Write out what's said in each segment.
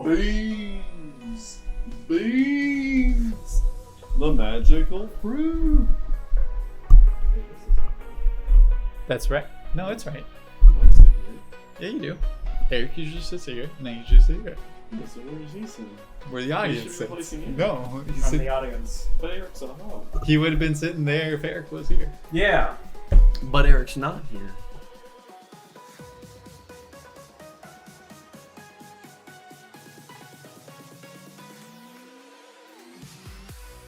Beans! Beans! The magical fruit! That's right. No, it's right. What's it here? Yeah, you do. Eric usually sits here, and I usually sit here. Yeah, so where is he sitting? Where the audience should be sits. placing you. No, I'm the audience. But Eric's at home. he would have been sitting there if Eric was here. Yeah. But Eric's not here.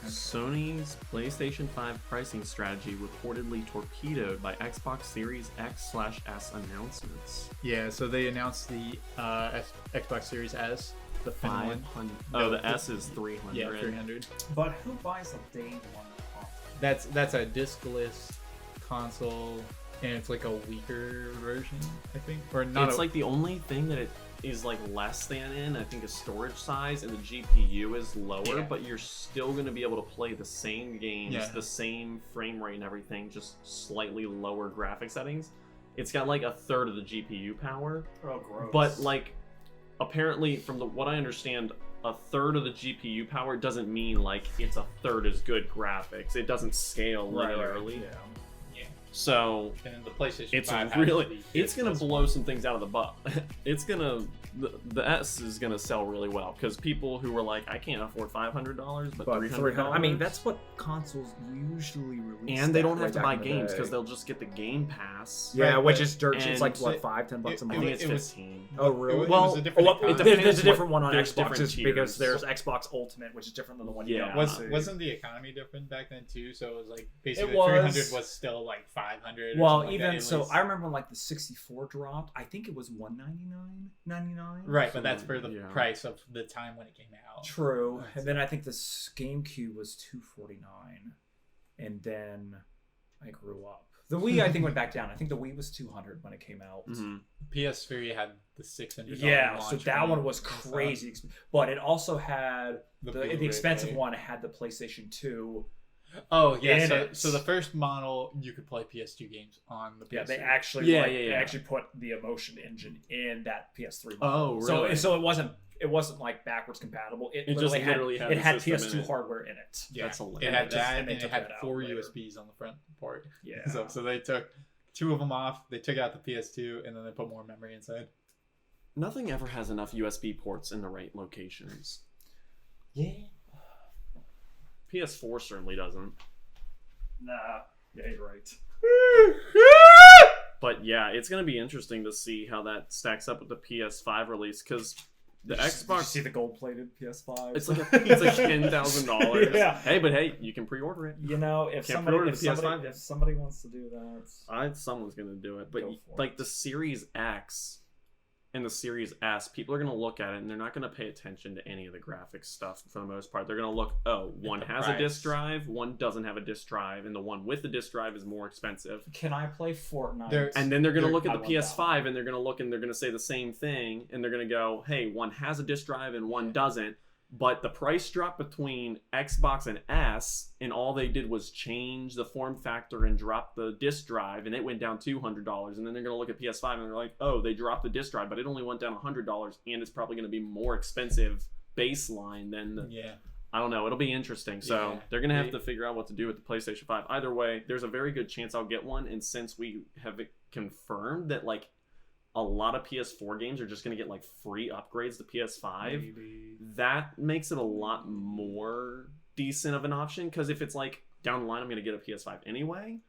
Sony's PlayStation 5 pricing strategy reportedly torpedoed by Xbox Series X/S announcements. Yeah, so they announced the Xbox Series S, the thin one. 500. Oh, the S is 300. Yeah, 300. But who buys a day one console? That's a discless console, and it's like a weaker version, I think, or not. It's like the only thing that it is like less than in, I think, is storage size, and the GPU is lower, Yeah. but you're still going to be able to play the same games, Yeah. the same frame rate and everything, just slightly lower graphic settings. It's got like a third of the GPU power, Oh, gross. but like apparently from what I understand, a third of the GPU power doesn't mean like it's a third as good graphics. It doesn't scale linearly. Yeah. So and then the PlayStation it's 5 really, it's gonna blow some things out of the butt. It's gonna, the S is gonna sell really well because people who were like, I can't afford $500, but $300. I mean, that's what consoles usually release. And they don't have way to back buy in the games day. because they'll just get the Game Pass. Yeah, Right, which but- is dirt. It's and like what, it- $5-10 a I month. think it's It was- 15. Oh, really? It Well, was a different Well, economy. depends there's a different what- one on there's Xbox different just because tiers. there's Xbox Ultimate, which is different than the one you Yeah. don't. Wasn't the economy different back then too? So it was like basically was. 300 was still like 500. or Well, something like even that. so, It was- I remember when, like the 64 dropped. I think it was $199.99. right, but that's for the Yeah. price of the time when it came out. True. And then I think the GameCube was $249, and then I grew up. The Wii I think went back down. I think the Wii was $200 when it came out. Mhm. PS3 had the $600. Yeah, so launch that when one it was out. crazy, but it also had the Blu-ray expensive player. one. It had the PlayStation 2. Oh yeah, in so, it. so the first model you could play PS2 games on the PS3. Yeah, they actually Yeah, they yeah. actually put the Emotion engine in that PS3 Oh, model. really? So it wasn't like backwards compatible. It just literally had it the had system PS2 in it. hardware in it. Yeah, That's hilarious. it had Just- that, and and they it took had that out 4 later. USBs on the front port. Yeah. So they took 2 of them off. They took out the PS2, and then they put more memory inside. Nothing ever has enough USB ports in the right locations. Yeah. PS4 certainly doesn't. Nah. Yeah, you're right. But yeah, it's going to be interesting to see how that stacks up with the PS5 release because the Did you Xbox, see the gold-plated PS5? it's like $10,000. Yeah. Hey, but hey, you can pre-order it. You know, if Can't somebody pre-order if the somebody, PS5. if somebody wants to do that, Someone's going to do it. But Go for like it. the Series X and the Series S, people are going to look at it and they're not going to pay attention to any of the graphics stuff for the most part. They're going to look, one the has price. a disk drive, one doesn't have a disk drive, and the one with the disk drive is more expensive. can I play Fortnite? There- And then they're going to They're- look at I the want that PS5 and they're going to look and they're going to say the same thing and they're going to go, hey, one has a disk drive and one doesn't. But the price drop between Xbox and S, and all they did was change the form factor and drop the disk drive, and it went down $200. And then they're going to look at PS5 and they're like, oh, they dropped the disk drive, but it only went down $100, and it's probably going to be more expensive baseline than the. Yeah. I don't know. It'll be interesting. So Yeah. they're going to have to figure out what to do with the PlayStation 5. Either way, there's a very good chance I'll get one. And since we have it confirmed that, like, a lot of PS4 games are just going to get, like, free upgrades to PS5, Maybe. that makes it a lot more decent of an option. Because if it's, like, down the line, I'm going to get a PS5 anyway.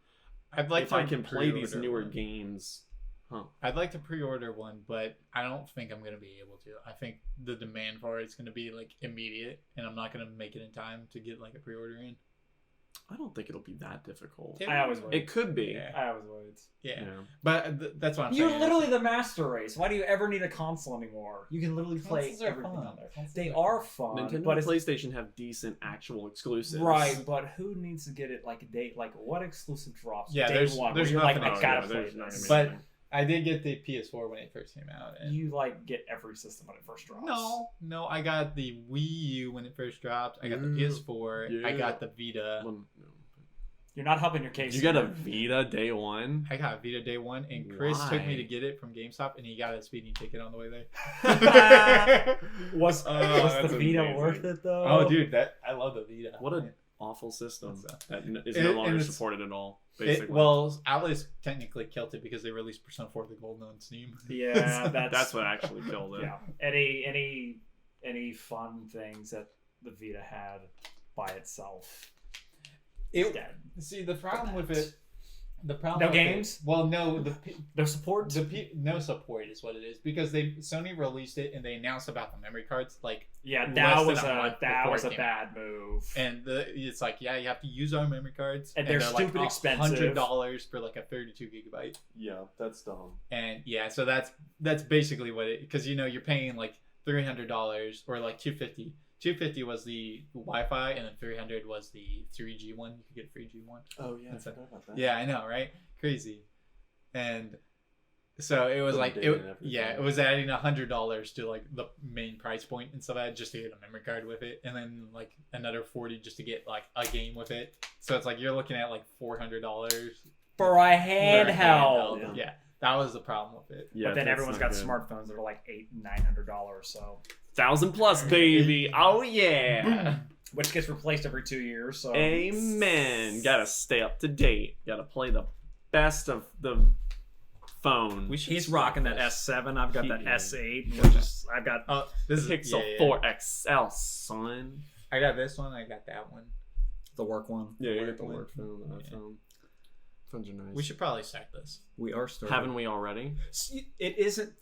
I'd like if to I can play these pre-order newer one. games. I'd like to pre-order one, but I don't think I'm going to be able to. I think the demand for it's going to be like immediate, and I'm not going to make it in time to get like a pre-order in. I don't think it'll be that difficult. I always wait. It could be. Yeah. I always wait. Yeah, Yeah. but that's what I'm You're saying. literally the master race. Why do you ever need a console anymore? You can literally play Consoles are everything fun. on there. Consoles They are are fun, Nintendo but and it's PlayStation have decent actual exclusives. right. But who needs to get it like a day? Like what exclusive drops? Yeah, day there's- one. there's where you're like, nothing I else. gotta Yeah, play there's not this. gonna be But I did get the PS4 when it first came out. And You like get every system when it first drops. no, I got the Wii U when it first dropped. I got the Yeah. PS4. I Yeah. got the Vita. Well, no. You're not helping your case. Did you get a Vita day one? I got a Vita day one, and Chris took me to get it from GameStop, and he got a speeding ticket on the way there. Was the that's Vita amazing. worth it though? Oh, dude, I love the Vita. What an awful system that is And- no and longer it's- supported at all. Basically, Well, Atlas technically killed it because they released Persona 4 the Golden on Steam. Yeah, that's what actually killed it. Yeah. Any fun things that the Vita had by itself. It's dead. See, the problem with it. The problem. No with games? It, well, no. No support. No support is what it is because Sony released it and they announced about the memory cards like Yeah, less that than was a month that before was it a came bad move. and it's like you have to use our memory cards And they're stupid like expensive. $100 for like a 32 gigabyte. Yeah, that's dumb. And yeah, so that's basically what it because you're paying like $300 or like $250. $250 was the Wi-Fi, and then $300 was the 3G one. You could get a 3G one. Oh yeah, That's I forgot about that. Yeah, I know, right? Crazy. And so it was Put a like date and everything. it was adding $100 to like the main price point and stuff like that just to get a memory card with it, and then like another $40 just to get like a game with it. So it's like you're looking at like $400 For a handheld. Yeah, that was the problem with it. Yeah, But then that's everyone's not got good. smartphones that are like $800-900. So 1,000+ baby. Oh yeah. which gets replaced every 2 years. So Amen. Gotta stay up to date. Gotta play the best of the phone. He's rocking that S7. I've got that He S8, which is I've got. This is Pixel 4 XL, son. I got this one. I got that one. The work one. Yeah, you Work got the one. work phone. That Yeah. phone. Phones are nice. We should probably start this. We are starting. Haven't we already? See, it isn't.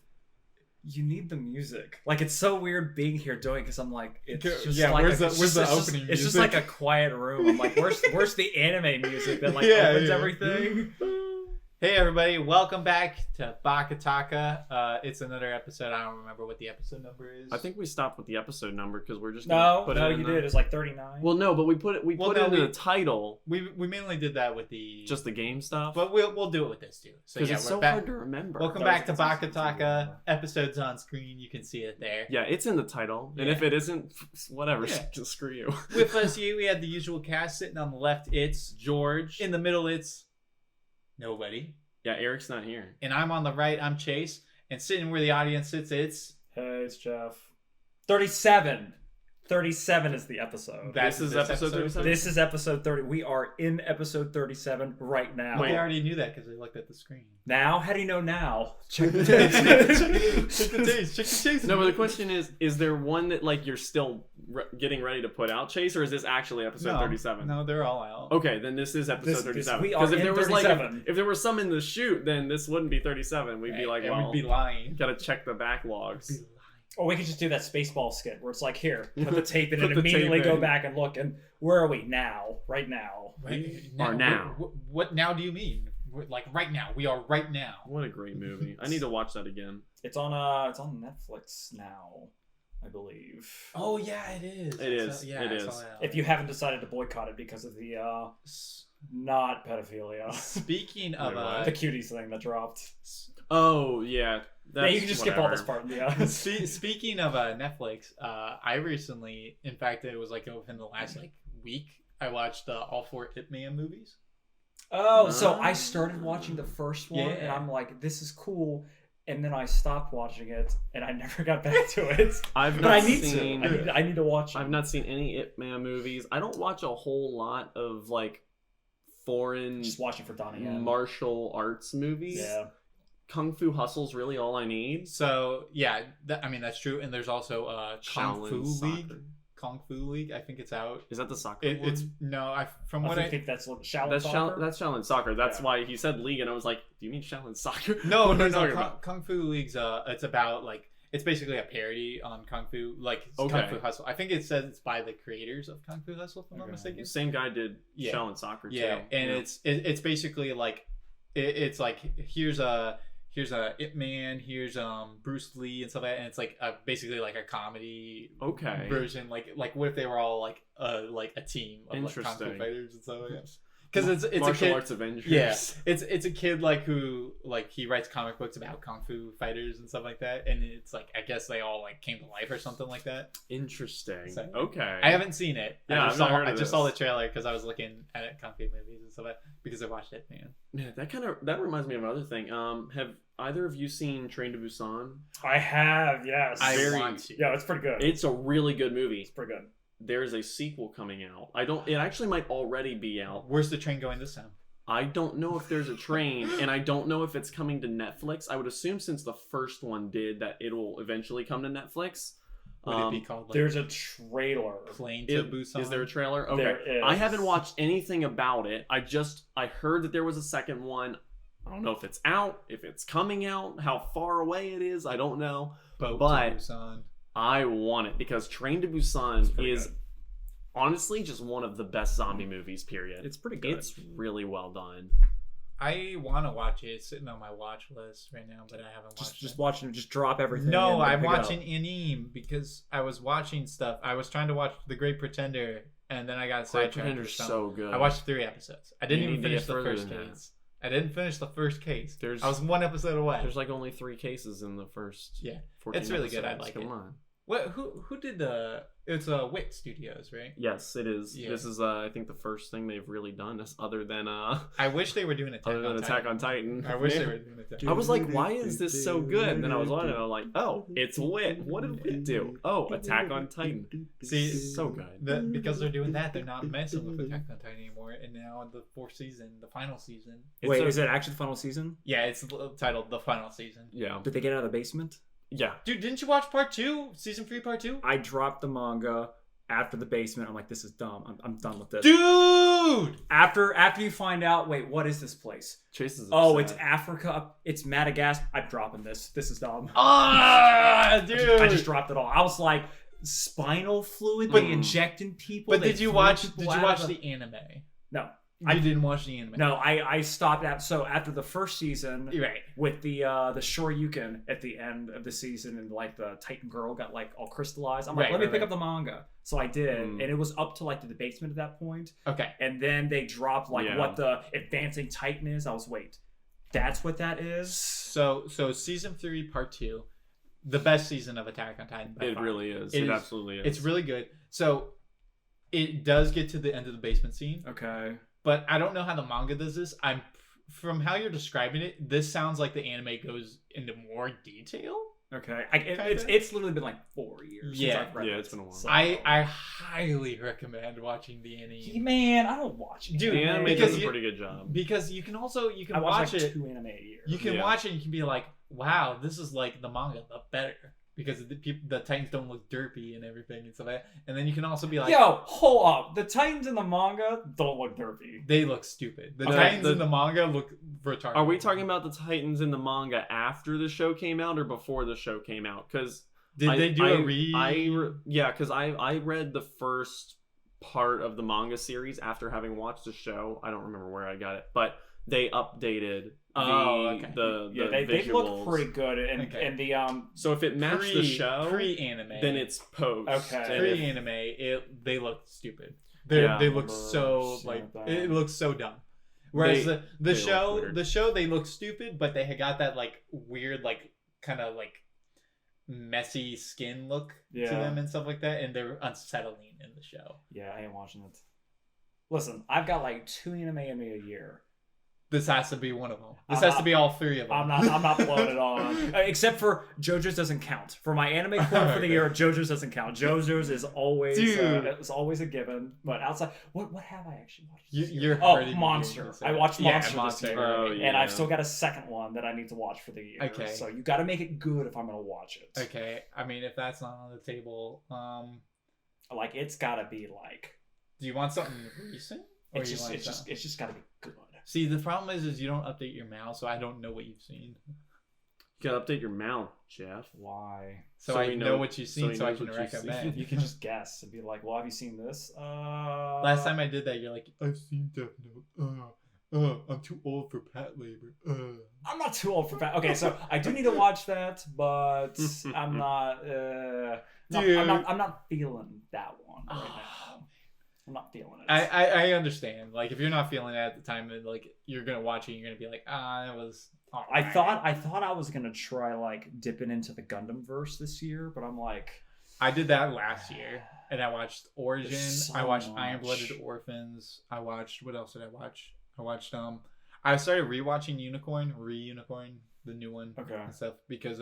You need the music. Like it's so weird being here doing because I'm like, it's just Yeah, like where's the it's opening It's just music? like a quiet room. I'm like, where's the anime music that like Yeah, opens yeah. everything? Hey everybody, welcome back to BakaTaka. It's another episode. I don't remember what the episode number is. I think we stopped with the episode number because we're just No, gonna put it in you the... did. It's like 39. Well, no, but we put it in the title, we mainly did that with the just the game stuff. but we'll do it with this too. So Because yeah, it's we're so back. hard to remember. Welcome That back to was episode BakaTaka. 2. Episodes on screen. You can see it there. Yeah, it's in the title, and Yeah. if it isn't, whatever. Yeah. Just screw you. With us here, we have the usual cast. Sitting on the left, it's George. in the middle. It's nobody, Yeah, Eric's not here. and I'm on the right. I'm Chase, and sitting where the audience sits, it's Hey, it's Jeff. 37. 37 is the episode. This is episode 37? This is episode 30. We are in episode 37 right now. We already knew that because they looked at the screen. Now? How do you know now? Check the taste. Check the taste. Check the taste. No, but the question is there one that like you're still getting ready to put out, Chase, or is this actually episode 37? No, they're all out. Okay, then this is episode This- 37. we are Because if in there was 37. like if there were some in the shoot, then this wouldn't be 37. We'd be like, and well, we'd be lying. gotta check the backlogs. Or we could just do that Spaceball skit where it's like, here, put the tape in Put and the tape immediately go in. back and look. And where are we now? Right now. Right are now. What now do you mean? We're, like right now. We are right now. What a great movie! I need to watch that again. It's on Netflix now, I believe. Oh yeah, it is. It is. It I is. saw that. If you haven't decided to boycott it because of the not pedophilia. Speaking of Wait, what? The cuties thing that dropped. Oh yeah, Yeah, you can just skip all whatever. this part. Yeah. Speaking of Netflix, I recently, in fact, it was like within the last like week, I watched all 4 Ip Man movies. Oh, so I started watching the first one, Yeah. and I'm like, this is cool. And then I stopped watching it, and I never got back to it. I've But not I need seen. to. I need to watch it. I've not seen any Ip Man movies. I don't watch a whole lot of like foreign Just watching for Donnie Yen. martial arts movies. Yeah. Kung Fu Hustle's really all I need. So yeah, I mean that's true. And there's also Kung Shaolin Fu League. Soccer. Kung Fu League. I think it's out. Is that the soccer one? It's no. From I what I think that's Shaolin That's Soccer. that's Shaolin Soccer. That's Yeah. why he said league, and I was like, "Do you mean Shaolin Soccer?" no What no are you talking no. about? Kung Fu League's it's about like it's basically a parody on Kung Fu like Kung Okay. Fu Hustle. I think it says it's by the creators of Kung Fu Hustle, if I'm not Okay. mistaken. Same guy did Yeah. Shaolin Soccer too. Yeah, and it's basically like it's like here's a Ip Man, here's Bruce Lee and stuff like that, and it's like basically like a comedy Okay. version. Like what if they were all like a team of like kung fu Interesting. fighters and stuff like that. because it's a Martial kid. Arts Avengers. Yeah, it's a kid like who like he writes comic books about kung fu fighters and stuff like that, and it's like I guess they all like came to life or something like that. Interesting. So, okay. I haven't seen it. Yeah, I I've not heard I of just saw the this. trailer because I was looking at kung fu movies and stuff because I watched it, man. Yeah, that reminds me of another thing. Have either of you seen Train to Busan? I have, yes. I Very- want to. Yeah, it's pretty good. It's a really good movie. It's pretty good. There's a sequel coming out. It actually might already be out. Where's the train going this time? I don't know if there's a train, and I don't know if it's coming to Netflix. I would assume since the first one did that it'll eventually come to Netflix. Would it be called like There's a trailer. Plane to Busan? Is there a trailer? Okay. There is. I haven't watched anything about it. I heard that there was a second one. I don't know if it's out, if it's coming out, how far away it is. I don't know. Boat but- to Busan? I want it because Train to Busan pretty is good. honestly just one of the best zombie movies, period. It's pretty good. It's really well done. I want to watch it. It's sitting on my watch list right now, but I haven't watched just it. watching, just drop everything. No, and, like, I'm pick it up. watching anime because I was watching stuff. I was trying to watch The Great Pretender, and then I got Great sidetracked. Pretender's with something. so good. I watched 3 episodes. I didn't You even need to finish get the further first than that. case. I didn't finish the first case. There's- I was 1 episode away. There's like only 3 cases in the first. Yeah. 14 It's really good. I episodes. like Come it. on. What? Who did the? It's Wit Studios, right? Yes, it is. Yeah. This is I think the first thing they've really done other than I wish they were doing Attack on Titan. I wish they were doing it. I was like, why is this so good? And then I was on it and I'm like, oh, it's Wit. What did Wit do? Oh, Attack on Titan. See, So good. Because they're doing that, they're not messing with Attack on Titan anymore. And now in the 4th season, the final season. Wait, is it actually the final season? Yeah, it's titled The Final Season. Yeah. Did they get out of the basement? Yeah. Dude, didn't you watch part 2? Season 3, part 2? I dropped the manga after the basement. I'm like, this is dumb. I'm done with this. Dude! After you find out, wait, what is this place? Chase is Oh, upset. it's Africa. It's Madagascar. I'm dropping this. This is dumb. Ah, dude! I just dropped it all. I was like, spinal fluid. But- They injecting people. But they did you threw watch? people Did you out watch of the anime? No, I didn't watch the anime. no. I stopped at after the first season. You're right. With the Shoryuken at the end of the season, and like the Titan girl got like all crystallized. I'm like, Right, let me right, pick right. up the manga. So I did, Mm. and it was up to like the basement at that point. Okay. And then they dropped like Yeah. what the advancing Titan is. I was wait, that's what that is. So season 3, part 2, the best season of Attack on Titan. By It far. really is. It It is- absolutely is. It's really good. So it does get to the end of the basement scene, Okay. but I don't know how the manga does this. From how you're describing it, this sounds like the anime goes into more detail. Okay. Kinda? It's literally been like 4 years. Yeah. Since I've read Yeah, it. it's been a while. So- I highly recommend watching the anime Man, I don't watch Dude, The anime because does a you- pretty good job. because you can I watch watch like it. 2 anime a year. You can Yeah. watch it and you can be like, wow, this is like the manga, but better. Because the Titans don't look derpy and everything and stuff like that. And then you can also be like, Yo, hold up. The Titans in the manga don't look derpy. they look stupid. The Okay, Titans in the manga look retarded. Are we talking about the Titans in the manga after the show came out or before the show came out? Because Did they do a read? Yeah, because I read the first part of the manga series after having watched the show. I don't remember where I got it, but they updated the Yeah, they visuals. look pretty good, and Okay. and the So if it matched the show, pre-anime, then it's post. Okay. And if- pre-anime. They look stupid. Yeah. They look I so remember like seeing that. it looks so dumb. Whereas They the look show weird. they look stupid, but they had got that like weird like kind of like messy skin look to Yeah. them and stuff like that, and they're unsettling in the show. Yeah, I ain't watching it. Listen, I've got like 2 anime in me a year. This has to be one of them. This I'm has not- to be all 3 of them. I'm not blowing it on. Except for JoJo's doesn't count. For my anime club for the year, JoJo's doesn't count. JoJo's is always Dude. it's always a given. But outside, what have I actually watched? this year? You're Oh, hurting me Monster. doing this, yeah. I watched Yeah, Monster this Monster. year, Oh, and yeah. I've still got a second one that I need to watch for the year. Okay. So you got to make it good if I'm gonna watch it. Okay, I mean if that's not on the table, Like it's got to be like do you want something recent? Or it's you just want it's something- just got to be good. See, the problem is you don't update your mouse, so I don't know what you've seen. You gotta update your mount, Jeff. Why? So, So I we know, know- what you've so seen, he so I knows can what you've recommend. seen. You can just guess and be like, "Well, have you seen this?" Last time I did that, you're like, I've seen Death Note. I'm too old for Pat Labor. I'm not too old for that. Okay, so I do need to watch that, but I'm not. Dude. I'm not feeling that one right now. I'm not feeling it. I understand. Like, if you're not feeling it at the time, and like you're gonna watch it, you're gonna be like, that was. I thought I was gonna try like dipping into the Gundam verse this year, but I'm like, I did that last year, and I watched Origin. So I watched much. Iron-Blooded Orphans. I watched what else did I watch? I started rewatching Unicorn, the new one, okay, and stuff because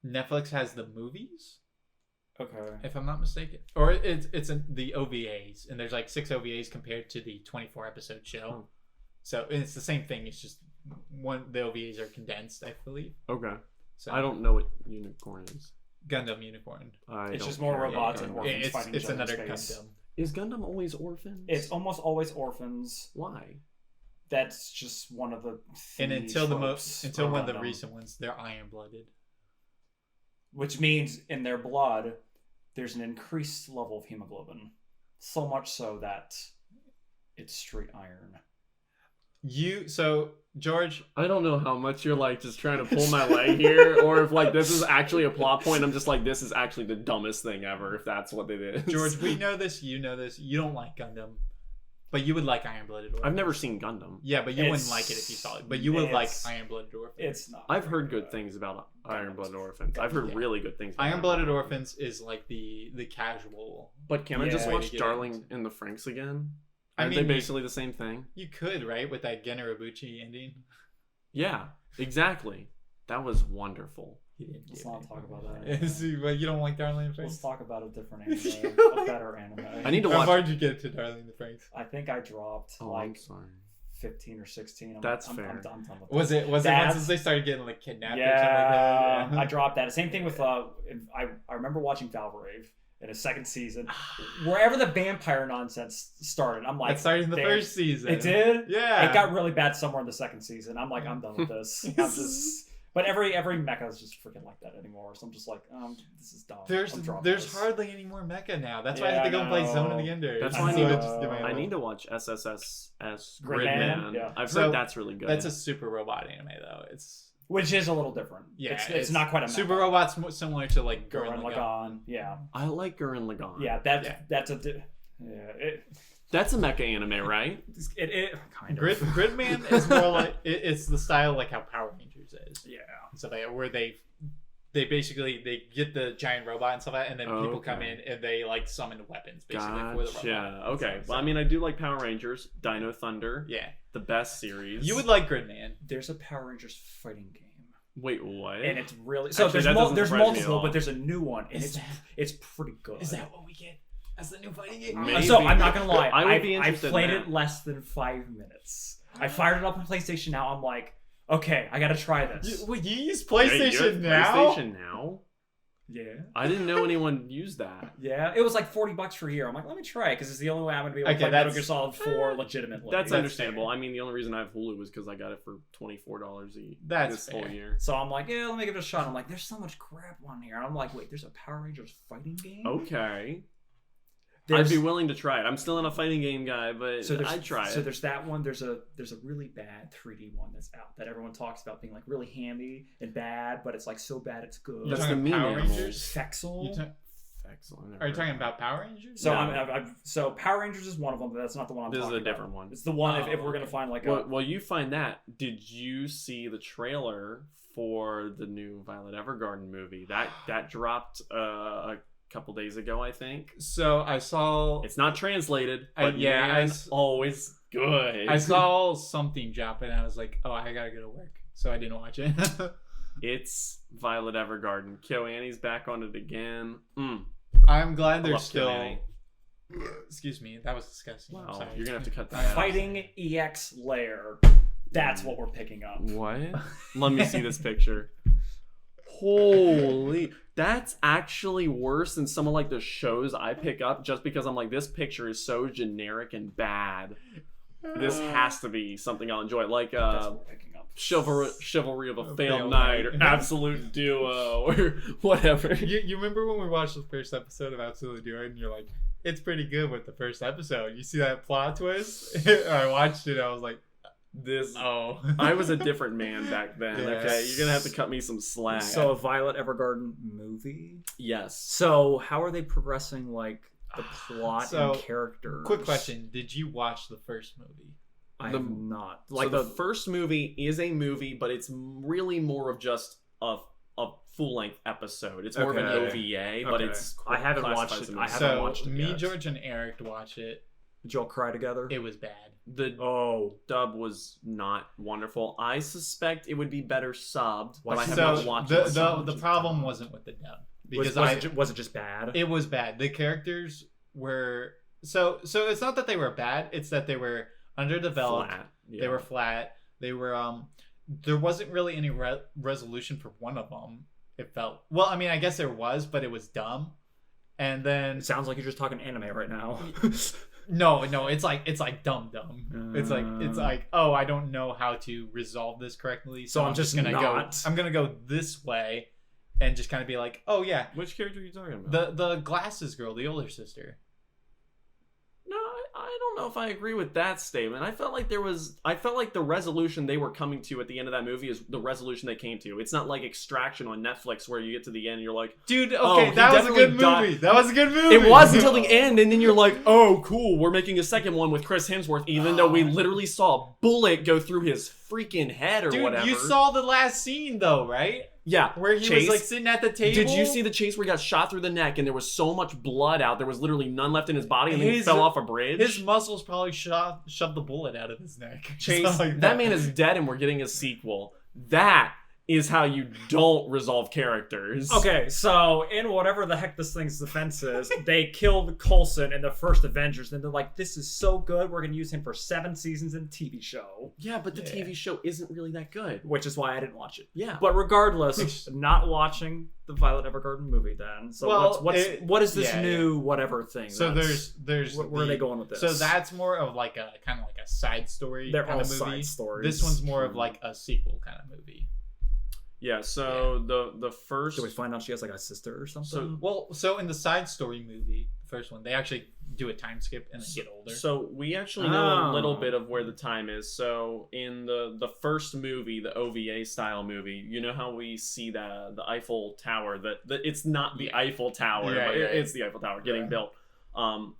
Netflix has the movies. Okay. If I'm not mistaken, or it's the OVAs, and there's like 6 OVAs compared to the 24 episode show. Oh. So it's the same thing. It's just the OVAs are condensed, I believe. Okay. So I don't know what Unicorn is. Gundam Unicorn. It's just more robots and orphans It's fighting each other another in space. Gundam. Is Gundam always orphans? It's almost always orphans. Why? That's just one of the And until tropes until one of the Gundam. recent ones, they're iron blooded. Which means in their blood, there's an increased level of hemoglobin. So much so that it's straight iron. George, I don't know how much you're like just trying to pull my leg here, or if like this is actually a plot point. I'm just like, this is actually the dumbest thing ever. If that's what it is, George, we know this. You know this. You don't like Gundam, but you would like Iron Blooded Orphans. I've never seen Gundam. Yeah, but you wouldn't like it if you saw it. But you would like Iron Blooded Orphans. It's not. I've heard good things about Iron Blooded Orphans. I've heard really good things. About Iron Blooded Orphans is like the casual. But can I just way to watch get Darling into- in the Franxx again? I Aren't mean, they basically the same thing? You could, right, with that Generabuchi ending. Yeah, exactly. That was wonderful. Let's not talk about that. See, but you don't like Darling in the Let's Franxx? talk about a different anime, a better anime. I need to How watch. far did you get to Darling in the Franxx? I think I dropped Oh, I'm like sorry. 15 or 16. That's I'm fair. done with Was this. it once That's- they started getting like kidnapped or something Yeah, like that? I dropped that. Same thing with I remember watching Valvrave in a second season. Wherever the vampire nonsense started, I'm like, It started in the there- first season. It did. Yeah. It got really bad somewhere in the second season. I'm like, I'm done with this. But every mecha is just freaking like that anymore. So I'm just like, this is dumb. There's I'm dropping there's this. hardly any more mecha now. That's why I Yeah, have to go and play I Zone of know. the Enders. That's I why I know. need to- I need to watch SSSS Gridman, Gridman. yeah. I've So, heard that's really good. That's a super robot anime though. Which is a little different. Yeah, it's not quite a mecha. super robot's similar to like Gurren Gurren Lagann. Lagann. Yeah, I like Gurren Lagann. yeah. That's a. That's a mecha anime, right? It kind of. Gridman is more like it's the style like how Power Rangers is. Yeah. So where they basically they get the giant robot and stuff like that, and then Oh, people come okay. in and they like summon weapons basically for the robot. Gotcha. Okay. So- Well, I mean, I do like Power Rangers, Dino Thunder, yeah, the best series. you would like Gridman. There's a Power Rangers fighting game. Wait, what? And it's really so. Actually, that doesn't There's surprise me at multiple, all. but there's a new one, and Is it's pretty good. Is that what we get as the new fighting game? Maybe. So I'm not gonna lie. I would be I interested in played that. it less than 5 minutes. I fired it up on PlayStation Now. I'm like, okay, I gotta try this. Wait, you use Yeah, you PlayStation have now? PlayStation Now? Yeah. I didn't know anyone used that. Yeah, it was like $40 for a year. I'm like, let me try it because it's the only way I'm gonna be able to Okay, play Metal that's- Gear Solid 4 legitimately. That's That's understandable. fair. I mean, the only reason I have Hulu is because I got it for $24 That's this whole fair. year. So I'm like, yeah, let me give it a shot. I'm like, there's so much crap on here. And I'm like, wait, there's a Power Rangers fighting game? Okay. There's- I'd be willing to try it. I'm still not a fighting game guy, but So I'd try So it. there's that one. There's a really bad 3D one that's out that everyone talks about being like really handy and bad, but it's like so bad it's good. You're That's talking the mean Power animals. Rangers? Fexel. Excellent. Are you talking about Power Rangers? So No. so Power Rangers is one of them, but that's not the one I'm This is talking a about. different one. It's the one if Oh, we're gonna okay. find like Well, you find that. Did you see the trailer for the new Violet Evergarden movie? That dropped a couple days ago, I think. So I saw It's not translated, I- but yeah, I man, s- always good. I saw something drop and I was like, oh, I gotta go to work, so I didn't watch it. It's Violet Evergarden. KyoAni's back on it again. I'm glad I they're love still. KyoAni. Excuse me, that was disgusting. I'm Wow, sorry. you're gonna have to cut that out. Fighting EX Lair. That's what we're picking up. What? Let me see this picture. Holy, that's actually worse than some of like the shows I pick up just because I'm like, this picture is so generic and bad. This has to be something I'll enjoy, like That's what we're picking up. Chivalry of a A Failed Failed Knight or Knight. Absolute Duo or whatever. You remember when we watched the first episode of Absolutely Duo and you're like, it's pretty good with the first episode. You see that plot twist? I watched it. I was like, This oh. I was a different man back then. Yes. Okay, you're gonna have to cut me some slack. So a Violet Evergarden movie. yes, So how are they progressing like the plot So, and characters. Quick question: did you watch the first movie? I The- have not. Like the first movie is a movie, but it's really more of just a full length episode. It's more of an Okay. OVA, but Okay. it's I haven't classified watched as a it. movie. I haven't So watched it me, yet. George, and Eric watch it. Did y'all cry together? It was bad. The Oh, dub was not wonderful. I suspect it would be better subbed, but I have So not watched the it. the problem wasn't with the dub because was it just bad? it was bad. The characters were so it's not that they were bad. It's that they were underdeveloped. Flat. Yeah. They were flat. They were there wasn't really any resolution for one of them. It felt well. I mean, I guess there was, but it was dumb. And then It sounds like you're just talking anime right now. no, it's like dumb. It's like oh, I don't know how to resolve this correctly, so I'm just gonna not. go. I'm gonna go this way, and just kind of be like, oh yeah, Which character are you talking about? the glasses girl, the older sister. No, I don't know if I agree with that statement. I felt like the resolution they were coming to at the end of that movie is the resolution they came to. It's not like Extraction on Netflix where you get to the end and you're like, Dude, Oh, okay, he that was a definitely good died. movie. That was a good movie. it was until the end, and then you're like, oh, cool, we're making a second one with Chris Hemsworth, even though we literally saw a bullet go through his freaking head or Dude, whatever. you saw the last scene though, right? Yeah, Where he Chase. was like sitting at the table. Did you see the chase where he got shot through the neck and there was so much blood out, there was literally none left in his body, and then he His- fell off a bridge? his muscles probably shoved the bullet out of his neck? Chase, Something like that man is dead and we're getting a sequel. That is how you don't resolve characters. Okay, so in whatever the heck this thing's defense is, they killed Coulson in the first Avengers, and they're like, this is so good, we're going to use him for 7 seasons in a TV show. Yeah, but the Yeah. TV show isn't really that good. Which is why I didn't watch it. Yeah. But regardless, not watching the Violet Evergarden movie then. So Well, what is this yeah, new whatever thing? So that's- there's where are they going with this? So that's more of like a kind of like a side story They're kind all of movie. side stories. This one's more of like a sequel kind of movie. Yeah, so the first Do we find out she has like a sister or something? So- Well, so in the side story movie, the first one, they actually do a time skip and they get older. So we actually know a little Oh. bit of where the time is. So in the first movie, the OVA style movie, you know how we see the Eiffel Tower, that it's not the Eiffel Tower, Yeah, but yeah, it's the Eiffel Tower getting Yeah. built.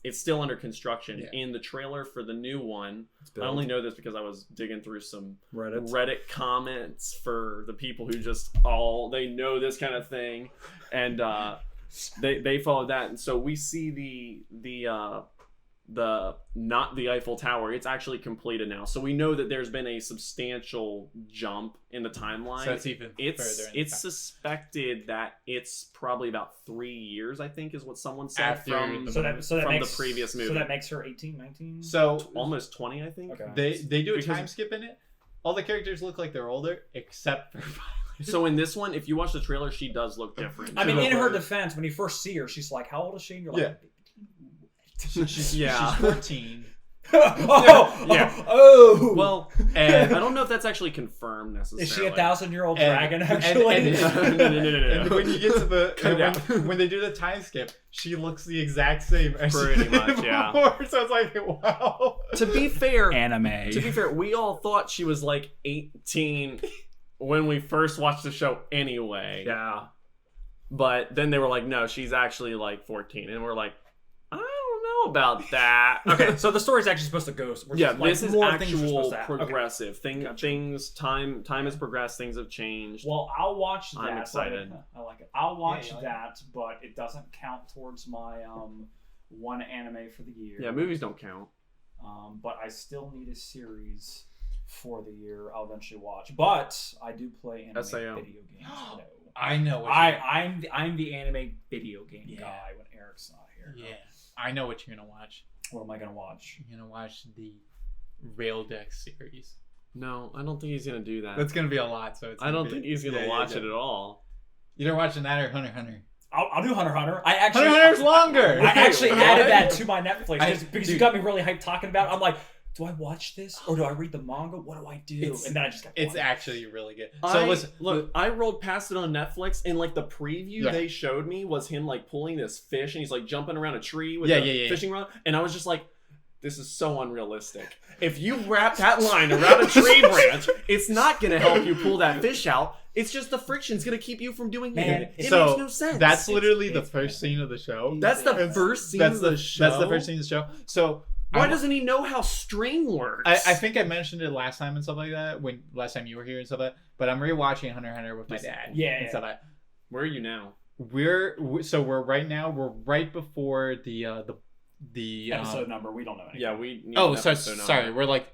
It's still under construction. Yeah. In the trailer for the new one, It's I built. only know this because I was digging through some Reddit. Reddit comments for the people who just they know this kind of thing, and they follow that, and so we see the not the Eiffel Tower. It's actually completed now, so we know that there's been a substantial jump in the timeline. So it's even further. In the It's time. suspected that it's probably about 3 years, I think, is what someone said After from the- So that from makes, the previous movie. So that makes her 18, 19? So almost 20, I think. Okay. they do a Because- time skip in it. All the characters look like they're older, except for Violet. So in this one, if you watch the trailer, she does look different. I mean, She in her look- defense, when you first see her, she's like, how old is she? And you're like, Yeah. She's 14. oh, Yeah. oh. Well, And I don't know if that's actually confirmed necessarily. Is she a 1,000-year-old And- dragon, and- actually? and- No. And when you get to the Cut and it when they do the time skip, she looks the exact same as Pretty she much, did yeah. before. So it's like, wow. To be fair, Anime. we all thought she was like 18 when we first watched the show anyway. Yeah. But then they were like, no, she's actually like 14. And we're like, I don't know about that. Okay, so the story's actually supposed to go. Yeah, like, this is more things are actual supposed to happen. Okay. progressive. Gotcha. Things, time has progressed, things have changed. Well, I'll watch that. I'm excited. I like it. I'll watch you like that, but it doesn't count towards my one anime for the year. Yeah, movies don't count. But I still need a series for the year. I'll eventually watch. But I do play anime SAO. video games. No. I know. What I'm the anime video game Yeah. guy when Eric's not here. yeah, I know what you're gonna watch. What am I gonna watch? You're gonna watch the Raildex series. No, I don't think he's going to do that. That's gonna be a lot. So it's. I gonna don't be- think he's going to Yeah, watch yeah. it at all. You're watching that or Hunter x Hunter. I'll do Hunter x Hunter. I actually Hunter x Hunter's longer. I actually What? added that to my Netflix because you dude. got me really hyped talking about it. I'm like, do I watch this or do I read the manga? What do I do? It's- And then I just got It's watching. actually really good. So listen, look, I rolled past it on Netflix, and like the preview Yeah. they showed me was him like pulling this fish, and he's like jumping around a tree with Yeah, a yeah, yeah. fishing rod, and I was just like, This is so unrealistic. If you wrap that line around a tree branch, it's not going to help you pull that fish out. It's just the friction's going to keep you from doing it. It so makes no sense. That's literally the first scene of the show. That's the first scene of the show? That's the first scene of the show. So why doesn't he know how string works? I think I mentioned it last time and stuff like that, when last time you were here and stuff like that. But I'm rewatching Hunter x Hunter with my dad. And stuff like that. Where are you now? We're right before the episode number. We don't know anything. Yeah, we need Oh, an so episode sorry. number. We're like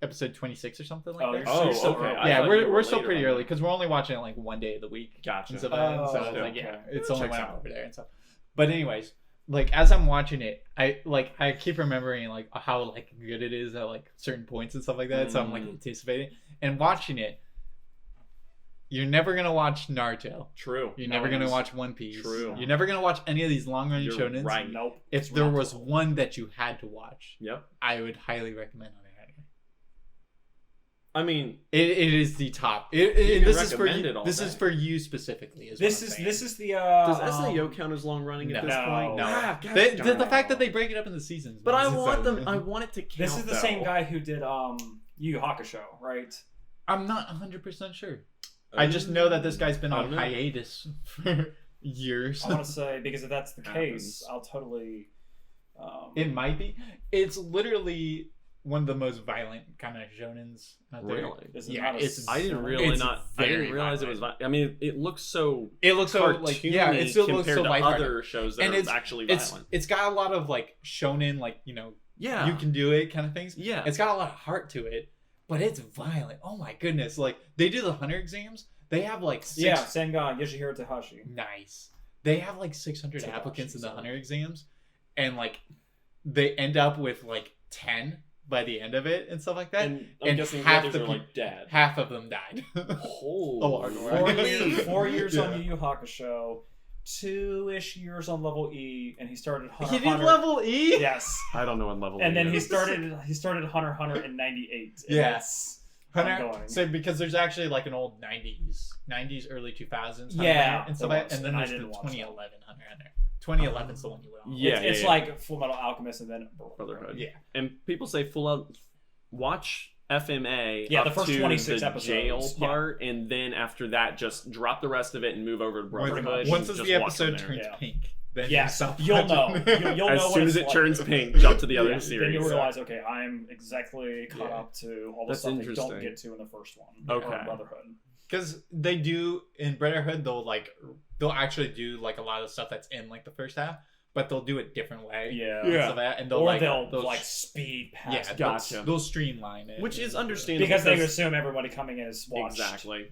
episode 26 or something like that. Oh, still okay. early. I Yeah, thought you we're were still later pretty on early that. because we're only watching it like one day of the week. Gotcha. And stuff like that. So it's like, okay. yeah, it's That only checks one out. over there and stuff. But anyways, like as I'm watching it, I keep remembering like how like good it is at like certain points and stuff like that. So I'm like anticipating and watching it. You're never gonna watch Naruto. True. You're never gonna watch One Piece. True. You're never gonna watch any of these long running You're shonens. right. Nope. If there was one that you had to watch, Yep. I would highly recommend Hunter x Hunter. I mean, It is the top. can This is for recommend you. it all This day. is for you specifically. This is the does SAO count as long running no. at this No. point? No. Ah, gosh the darn. fact that they break it up into seasons. But I makes it want so- them. I want it to count. This is the though. same guy who did Yu Yu Hakusho, right? I'm not 100% sure. I just know that this guy's been I on don't know. hiatus for years. I want to say, because if that's the case, Happens. I'll totally. It might be. It's literally one of the most violent kind of shonens out there. Really? Is it Yeah, not a it's- I didn't really It's not. I didn't very realize it was. I mean, it looks so. It looks so cartoony like it still looks compared so to lighthearted. other shows that And are actually violent. It's got a lot of like shonen, like Yeah. you can do it kind of things. Yeah. It's got a lot of heart to it, but it's violent. Oh my goodness! Like they do the hunter exams. They have like Sengan Yoshihiro Tahashi. nice. They have like 600 Tadashi, applicants in the sorry. hunter exams, and like they end up with like 10 by the end of it and stuff like that. and I'm and guessing the half others the are like dead. Half of them died. Holy. Oh, Lord. 4 years on Yeah. Yu Yu Hakusho, 2-ish years on level E, and he started Hunter He x did Hunter. level E. Yes, I don't know what level. and then he is. started Hunter x Hunter in '98. Yes. Hunter, ongoing. so because there's actually like an old 90s, early 2000s, Hunter Yeah, and stuff there like that, was, and then and I there's the didn't watch that. 2011 Hunter x Hunter. 2011's the one you went on. Yeah, it's like Full Metal Alchemist and then Brotherhood. Yeah. And people say full out. Watch FMA. Yeah, up the first to 26 the episodes. jail Yeah. part, and then after that, just drop the rest of it and move over to Brotherhood. Once and the just watch from episode there. turns Yeah. pink, then Yeah, you stop you'll know. watching. You'll As know what soon as it's it like. turns pink, jump to the other Yeah, series. Then you realize, okay, I'm exactly caught Yeah. up to all the That's stuff they interesting. don't get to in the first one. Okay. Or Brotherhood. Because they do in Brotherhood, they'll actually do like a lot of stuff that's in like the first half, but they'll do it different way. Yeah. And so that, and they'll Or like they'll they'll like speed yeah, past it. Gotcha. they'll streamline it, Which is and- understandable Because they assume everybody coming in is watched. Exactly.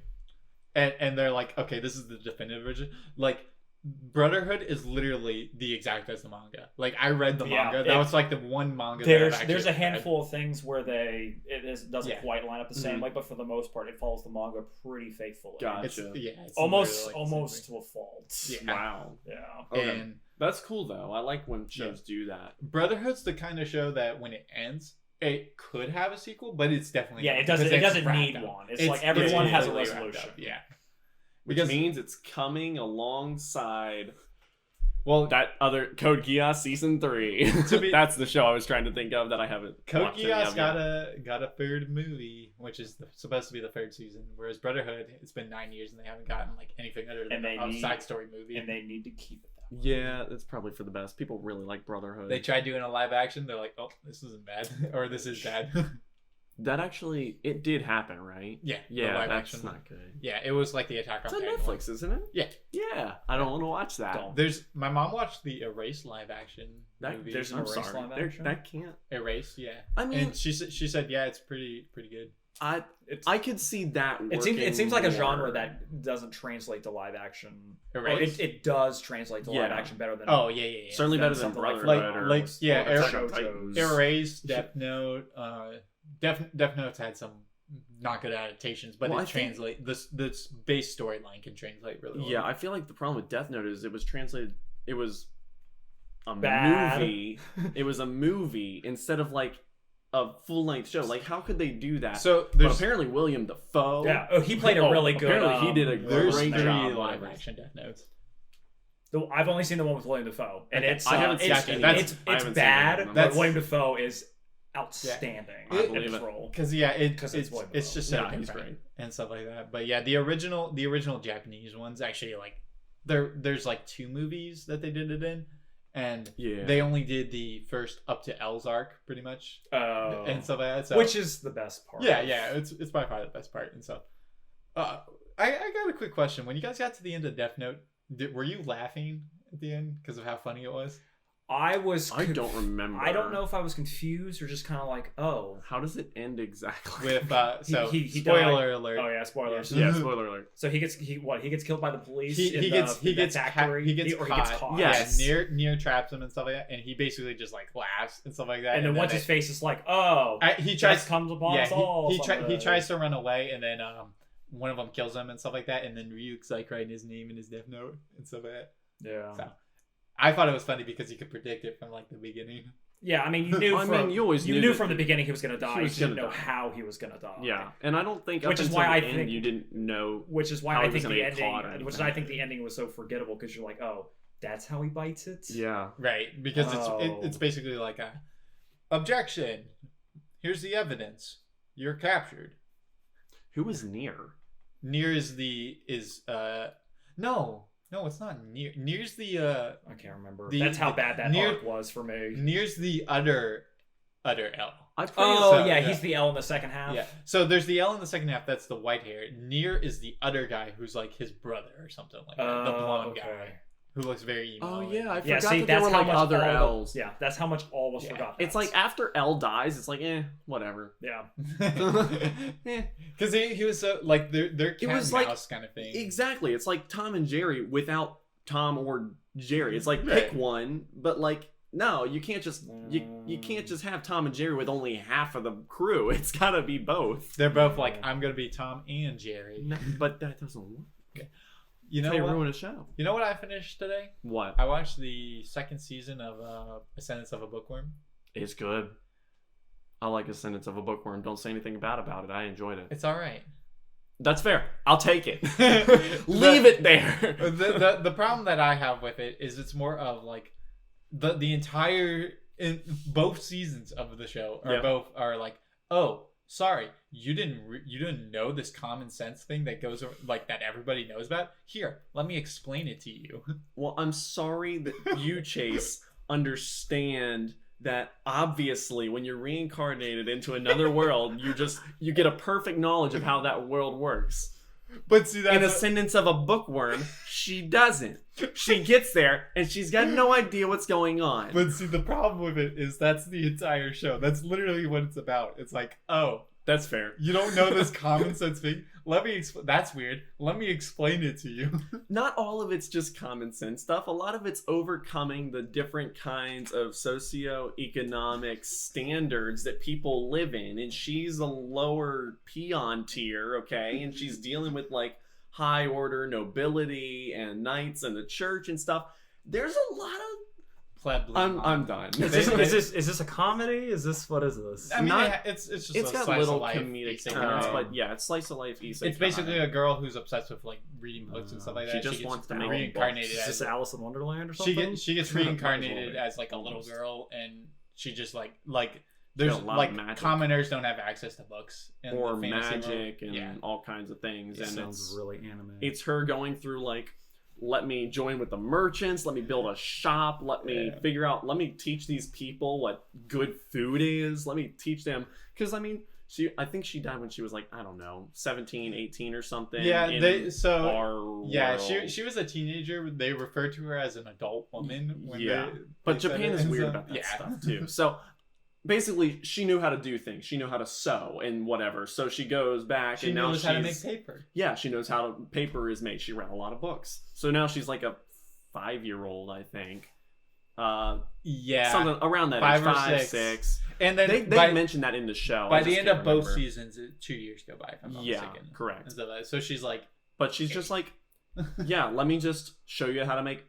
and they're like, okay, this is the definitive version. Like Brotherhood is literally the exact as the manga. Like I read the Yeah, manga. That was like the one manga. There's that I've actually there's a read. handful of things where doesn't Yeah. quite line up the same Mhm. way, but for the most part, it follows the manga pretty faithfully. Gotcha. It's, it's Almost literally like the almost same to a fault. Yeah. Wow. Yeah. Okay. thing. And That's cool though. I like when shows do that. Brotherhood's the kind of show that when it ends, it could have a sequel, but it's definitely Yeah, not, it doesn't. because It it's doesn't wrapped need up. one. It's like everyone has a completely wrapped resolution. up, yeah. Which Because means it's coming alongside well, that other Code Geass season 3. To be- That's the show I was trying to think of that I haven't. Code watched any Geass of got yet. a third movie, which is supposed to be the third season. Whereas Brotherhood, it's been 9 years and they haven't gotten like anything other than And they a need- side story movie. And they need to keep it that way. Yeah, that's probably for the best. People really like Brotherhood. They tried doing a live action. They're like, oh, this isn't bad, or this is bad. That actually, it did happen, right? yeah, the Yeah, live that's action. not good. Yeah, it was like the Attack It's on on Titan one. Netflix, isn't it? Yeah. Yeah, I don't want to watch that. Don't. There's my mom watched the Erase live action movie. there's I'm Erase sorry. live There- action? that can't. Erase, yeah. I mean, And she said, yeah, it's pretty good. I could see that. It seems like a working genre more. that doesn't translate to live action. Erase? It does translate to live Yeah. action better than. Oh yeah. certainly than better than something like Brotherhood or like yeah, or Attack on Shoujo's. Titans. Erase, Death Note, Death Note's had some not good adaptations, but Well, it I think- translate this base storyline can translate really well. Yeah, I feel like the problem with Death Note is it was translated. It was a Bad. movie. It was a movie instead of like a full length show. Like, how could they do that? So but there's apparently William Dafoe. Yeah. Oh, he played a really good. apparently he did a there's great 3 job. live whatever. action Death Notes. I've only seen the one with William Dafoe, and Okay. it's I haven't it's, seen it's, I it's haven't seen bad, any of them. but William Dafoe is outstanding I in believe his it. role. Because it's William it's Dafoe. just so Yeah, he's different great. and stuff like that. But yeah, the original Japanese ones actually like there's like 2 movies that they did it in, and Yeah. they only did the first up to L's arc pretty much and stuff like that. So Which is the best part. yeah, it's by far the best part and stuff. I got a quick question. When you guys got to the end of Death Note, were you laughing at the end because of how funny it was? I don't remember. I don't know if I was confused or just kind of like, oh. How does it end exactly? With He spoiler died. alert. Oh yeah, spoilers. yeah, spoiler alert. So he gets killed by the police. He gets factory. he gets caught. Yes. Yeah, near traps him and stuff like that, and he basically just like laughs and stuff like that. And then once his face is like, oh, he tries comes upon us all. He tries to run away, and then one of them kills him and stuff like that, and then Ryuk's like writing his name in his Death Note and stuff like that. Yeah. So, I thought it was funny because you could predict it from like the beginning. Yeah, I mean, you knew. You knew from the beginning he was going to die. You was didn't gonna know die. how he was going to die. Yeah, and I don't think Which up is until why the I end think- you didn't know. Which is why how I he was think gonna the get caught or ending. Which is anything. I think the ending was so forgettable because you're like, oh, that's how he bites it. Yeah. Right, because Oh. it's basically like a objection. Here's the evidence. You're captured. Who was near? Near no, it's not near. Near's the I can't remember. The- That's how bad that near- arc was for me. near's the utter L. I pretty Oh So, yeah, yeah. he's the L in the second half. Yeah. So there's the L in the second half. That's the white hair. Near is the other guy who's like his brother or something like that. The blonde guy who looks very emo. Oh yeah, I Yeah, forgot see, that there that's were how like much other all L's. Yeah, that's how much all of us Yeah. forgot. It's that. like after L dies, it's like whatever. yeah. Because he was so like they're cat was and like- mouse kind of thing. Exactly. It's like Tom and Jerry without Tom or Jerry. It's like Right. pick one, but like no, you can't just you can't just have Tom and Jerry with only half of the crew. It's got to be both. They're both like, I'm gonna be Tom and Jerry. No, but that doesn't work. You know They what? ruin a show. You know what I finished today? What? I watched the second season of Ascendance of a Bookworm. It's good. I like Ascendance of a Bookworm. Don't say anything bad about it. I enjoyed it. It's all right. That's fair. I'll take it. Leave it there. The problem that I have with it is it's more of like the entire in both seasons of the show are like, oh, sorry, you didn't know this common sense thing that goes like that everybody knows about. Here, let me explain it to you. Well, I'm sorry that you, Chase, understand that obviously when you're reincarnated into another world, you get a perfect knowledge of how that world works. But see, In Ascendance of a Bookworm, she doesn't. She gets there and she's got no idea what's going on. But see, the problem with it is that's the entire show. That's literally what it's about. It's like, oh, That's fair. you don't know this common sense thing? Let me that's weird. Let me explain it to you. Not all of it's just common sense stuff. A lot of it's overcoming the different kinds of socioeconomic standards that people live in. And she's a lower peon tier, okay? And she's dealing with like high order nobility and knights and the church and stuff. There's a lot of I'm done. Is this a comedy? What is this? I mean, Not- it's just It's a got slice little of life comedic isekai. elements, but yeah, it's slice of life isekai. It's basically a girl who's obsessed with like reading books and stuff like that. She just gets wants to make reincarnated Is as this Alice in Wonderland or she something? gets reincarnated as like a little Almost. girl, and she just like there's a lot of like magic. commoners don't have access to books in or the fantasy magic world. and all kinds of things. It And sounds really anime. it's her going through like, let me join with the merchants, let me build a shop, let me figure out, let me teach these people what good food is, let me teach them, because I mean, I think she died when she was like, I don't know, 17, 18 or something. Yeah, in so our yeah, world. she was a teenager. They referred to her as an adult woman. When Yeah. they But said Japan it, is and weird so- about that yeah. stuff too. So basically, she knew how to do things. She knew how to sew and whatever. So she goes back She and now knows she's how to make paper. yeah, she knows how paper is made. She read a lot of books. So now she's like a 5-year-old, I think. Yeah, Something around that 5 age, or 5, 6. 6. And then They mentioned that in the show. by I the just end can't of both remember. seasons, 2 years go by. If I'm not mistaken. correct. And so she's like, But she's just like, yeah, let me just show you how to make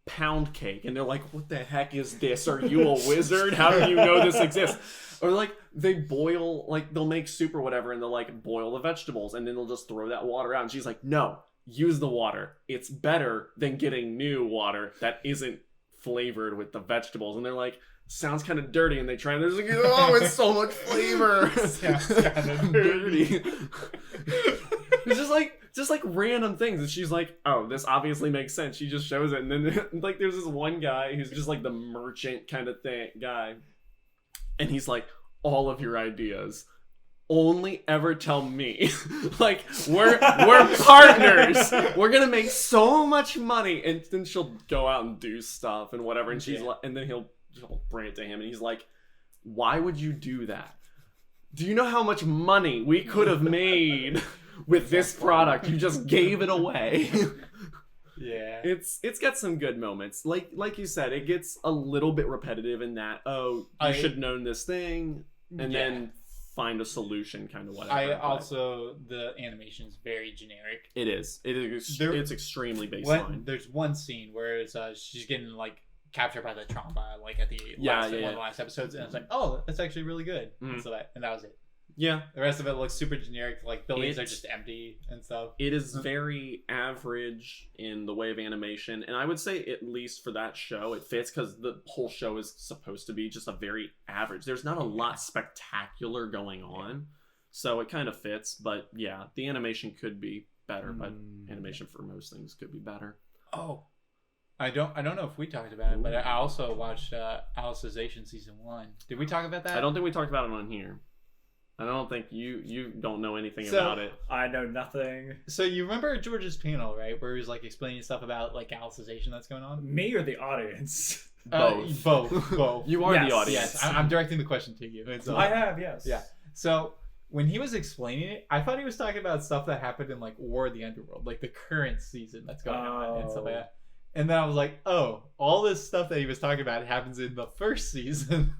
pound cake. And they're like, what the heck is this? Are you a wizard? How do you know this exists? Or like they boil, like they'll make soup or whatever, and they'll like boil the vegetables, and then they'll just throw that water out. And she's like, no, use the water. It's better than getting new water that isn't flavored with the vegetables. And they're like, sounds kind of dirty, and they try and they're just like, oh, it's so much flavor. Sounds kind of dirty. It's just like random things, and she's like, oh, this obviously makes sense. She just shows it, and then like there's this one guy who's just like the merchant kind of guy, and he's like, all of your ideas, only ever tell me. Like, we're partners. We're gonna make so much money. And then she'll go out and do stuff and whatever, and she's like, and then he'll bring it to him, and he's like, why would you do that? Do you know how much money we could have made with this product? You just gave it away. Yeah. It's got some good moments. Like you said, it gets a little bit repetitive in that, you should have known this thing, and then find a solution, kind of whatever. The animation's very generic. It is. It's extremely baseline. There's one scene where it's she's getting like captured by the trauma, like at the one of the last episodes, and it's like, oh, that's actually really good. And that was it. Yeah. The rest of it looks super generic. Like buildings are just empty and stuff. It is very average in the way of animation, and I would say at least for that show it fits, because the whole show is supposed to be just a very average. There's not a lot spectacular going on, so it kind of fits. But yeah, the animation could be better, but animation for most things could be better. Oh, I don't know if we talked about it, but I also watched Alicization season 1. Did we talk about that? I don't think we talked about it on here. I don't think you don't know anything about it. I know nothing. So you remember George's panel, right? Where he was like explaining stuff about like Alicization that's going on? Me or the audience? Both. You are the audience. Yes, I'm directing the question to you. I have, yes. Yeah. So when he was explaining it, I thought he was talking about stuff that happened in like War of the Underworld, like the current season that's going on and stuff like that. And then I was like, oh, all this stuff that he was talking about happens in the first season.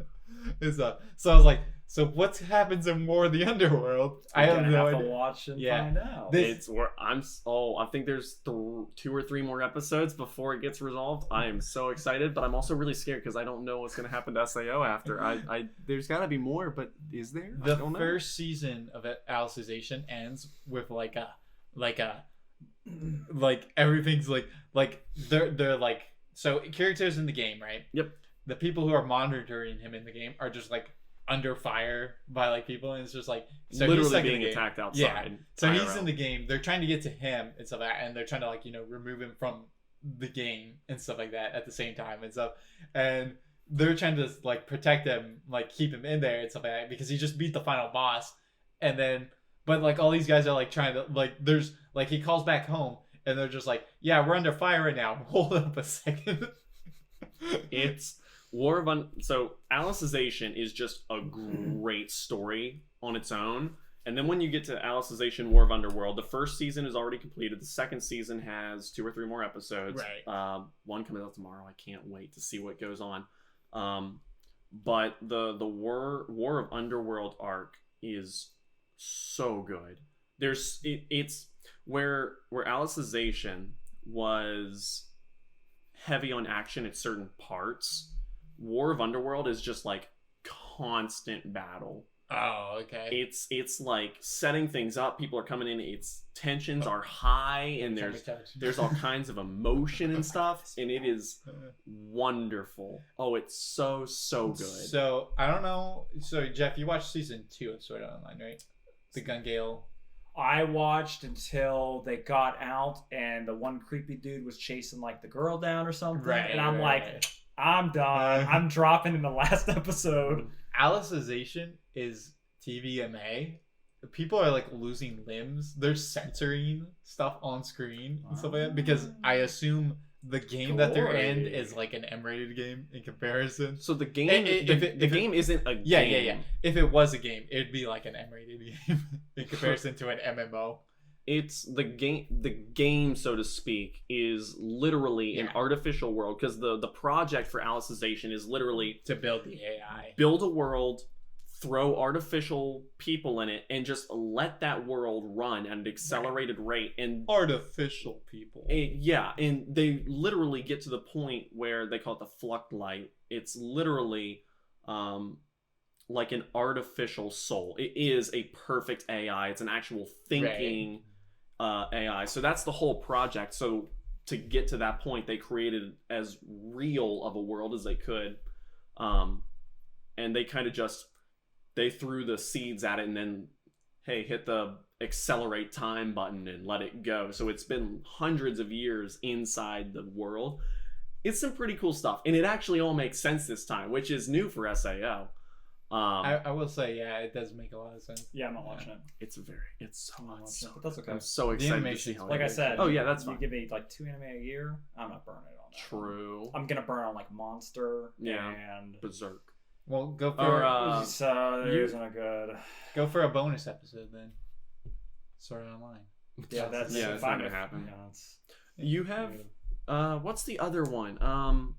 So I was like, so what happens in War of the Underworld? I have no idea. To watch and find out. It's where I think there's 2 or 3 more episodes before it gets resolved. I am so excited, but I'm also really scared because I don't know what's going to happen to SAO after. There's got to be more, but is there? The first season of Alicization ends with like everything's like they're like, so characters in the game, right? Yep. The people who are monitoring him in the game are just like under fire by like people, and it's just like, so literally he's like being attacked outside. Yeah. So he's in the game. They're trying to get to him and stuff like that, and they're trying to like, remove him from the game and stuff like that at the same time and stuff. And they're trying to like protect him, like keep him in there and stuff like that, because he just beat the final boss. And then, but like all these guys are like trying to like, there's like, he calls back home and they're just like, yeah, we're under fire right now. Hold up a second. It's so Alicization is just a great story on its own. And then when you get to Alicization War of Underworld, the first season is already completed. The second season has 2 or 3 more episodes. Right. One coming out tomorrow. I can't wait to see what goes on. But the War of Underworld arc is so good. It's where Alicization was heavy on action at certain parts. War of Underworld is just like constant battle. Oh, okay. It's like setting things up. People are coming in. Its tensions are high, and there's all kinds of emotion and stuff, and it is wonderful. Oh, it's so good. So I don't know. So Jeff, you watched season 2 of Sword Art Online, right? The Gun Gale. I watched until they got out, and the one creepy dude was chasing like the girl down or something, right? And I'm I'm done. I'm dropping in the last episode. Alicization is TVMA. People are like losing limbs. They're censoring stuff on screen and stuff like that, because I assume the game that they're in is like an M-rated game in comparison. So the game, the game isn't a game. Yeah. If it was a game, it'd be like an M-rated game in comparison to an MMO. It's the game, so to speak, is literally an artificial world, because the project for Alicization is literally to build the AI. Build a world, throw artificial people in it, and just let that world run at an accelerated rate. And artificial people. And they literally get to the point where they call it the Fluct Light. It's literally like an artificial soul. It is a perfect AI. It's an actual thinking AI. So that's the whole project. So to get to that point, they created as real of a world as they could, and they kind of just they threw the seeds at it, and then hey, hit the accelerate time button and let it go. So it's been hundreds of years inside the world. It's some pretty cool stuff, and it actually all makes sense this time, which is new for SAO. I will say, yeah, it does make a lot of sense. Yeah, I'm not watching it. It's so much. But that's okay. I'm so excited to see animation's how. Like I said, oh yeah, that's you fine. give me like 2 anime a year, I'm not burning it on that. True. I'm gonna burn on like Monster Yeah. and Berserk. Well, go for Or, so there you- isn't a good. go for a bonus episode then. Sword Art Online. Yeah, that's Yeah, it's fine not gonna with- happen. Yeah, it's- You have what's the other one?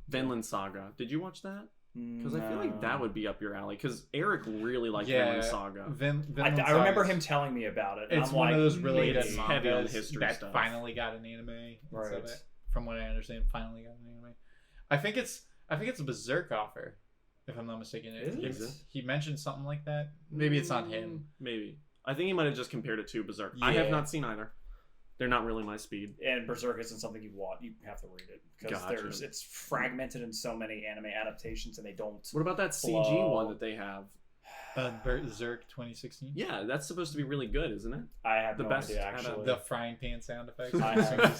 Vinland Saga. Did you watch that? Because I feel like that would be up your alley. Because Eric really liked Vinland Saga. Vinland I remember Saga's- him telling me about it. And It's I'm one like, of those really good it's heavy on mangas history that stuff. finally got an anime. and Right. so that, from what I understand, finally got an anime. I think it's a Berserk offer, if I'm not mistaken. Is it? He mentioned something like that. Maybe it's not him. Maybe. I think he might have just compared it to Berserk. I have Yeah. not seen either. They're not really my speed. And Berserk isn't something you want. You have to read it because Gotcha. it's fragmented in so many anime adaptations, and they don't. What about that CG Blow. one that they have? Berserk 2016. Yeah, that's supposed to be really good, isn't it? I have The no best idea out of actually. The frying pan sound effects. I have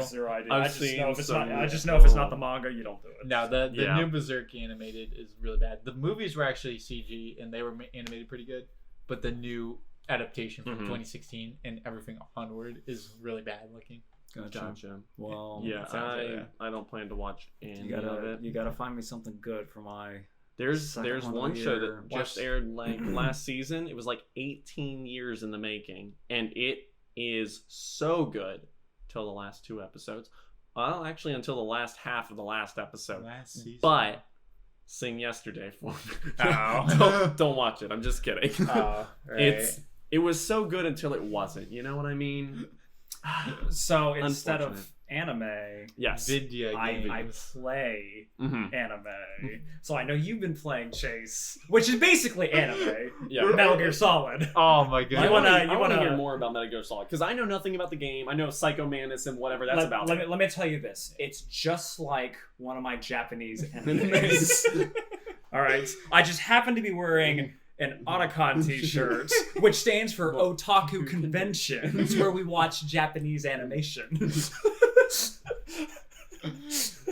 zero idea. I've I just seen know if it's some- not. I just know if it's not the manga, you don't do it. No, the Yeah. new Berserk animated is really bad. The movies were actually CG and they were animated pretty good, but the new adaptation from 2016 and everything onward is really bad looking. Gotcha. Well, Yeah, sounds like I don't plan to watch any you of it. gotta find me something good for my. There's Second one of one the show year. that just aired like last season. It was like 18 years in the making, and it is so good till the last 2 episodes. Well, actually, until the last half of the last episode. Last season. But Sing Yesterday for me. Oh. don't watch it. I'm just kidding. Right. It was so good until it wasn't. You know what I mean? So instead of Unfortunate. anime, Yes. Video I games. play Mhm. anime. So I know you've been playing Chase, which is basically anime. Yeah. Metal Gear Solid. Oh my god. You wanna- I want to wanna- hear more about Metal Gear Solid because I know nothing about the game. I know Psycho Mantis and whatever that's about. Let me tell you this. It's just like one of my Japanese animes. All right. I just happen to be wearing an Otacon t-shirt, which stands for Otaku Conventions, where we watch Japanese animation.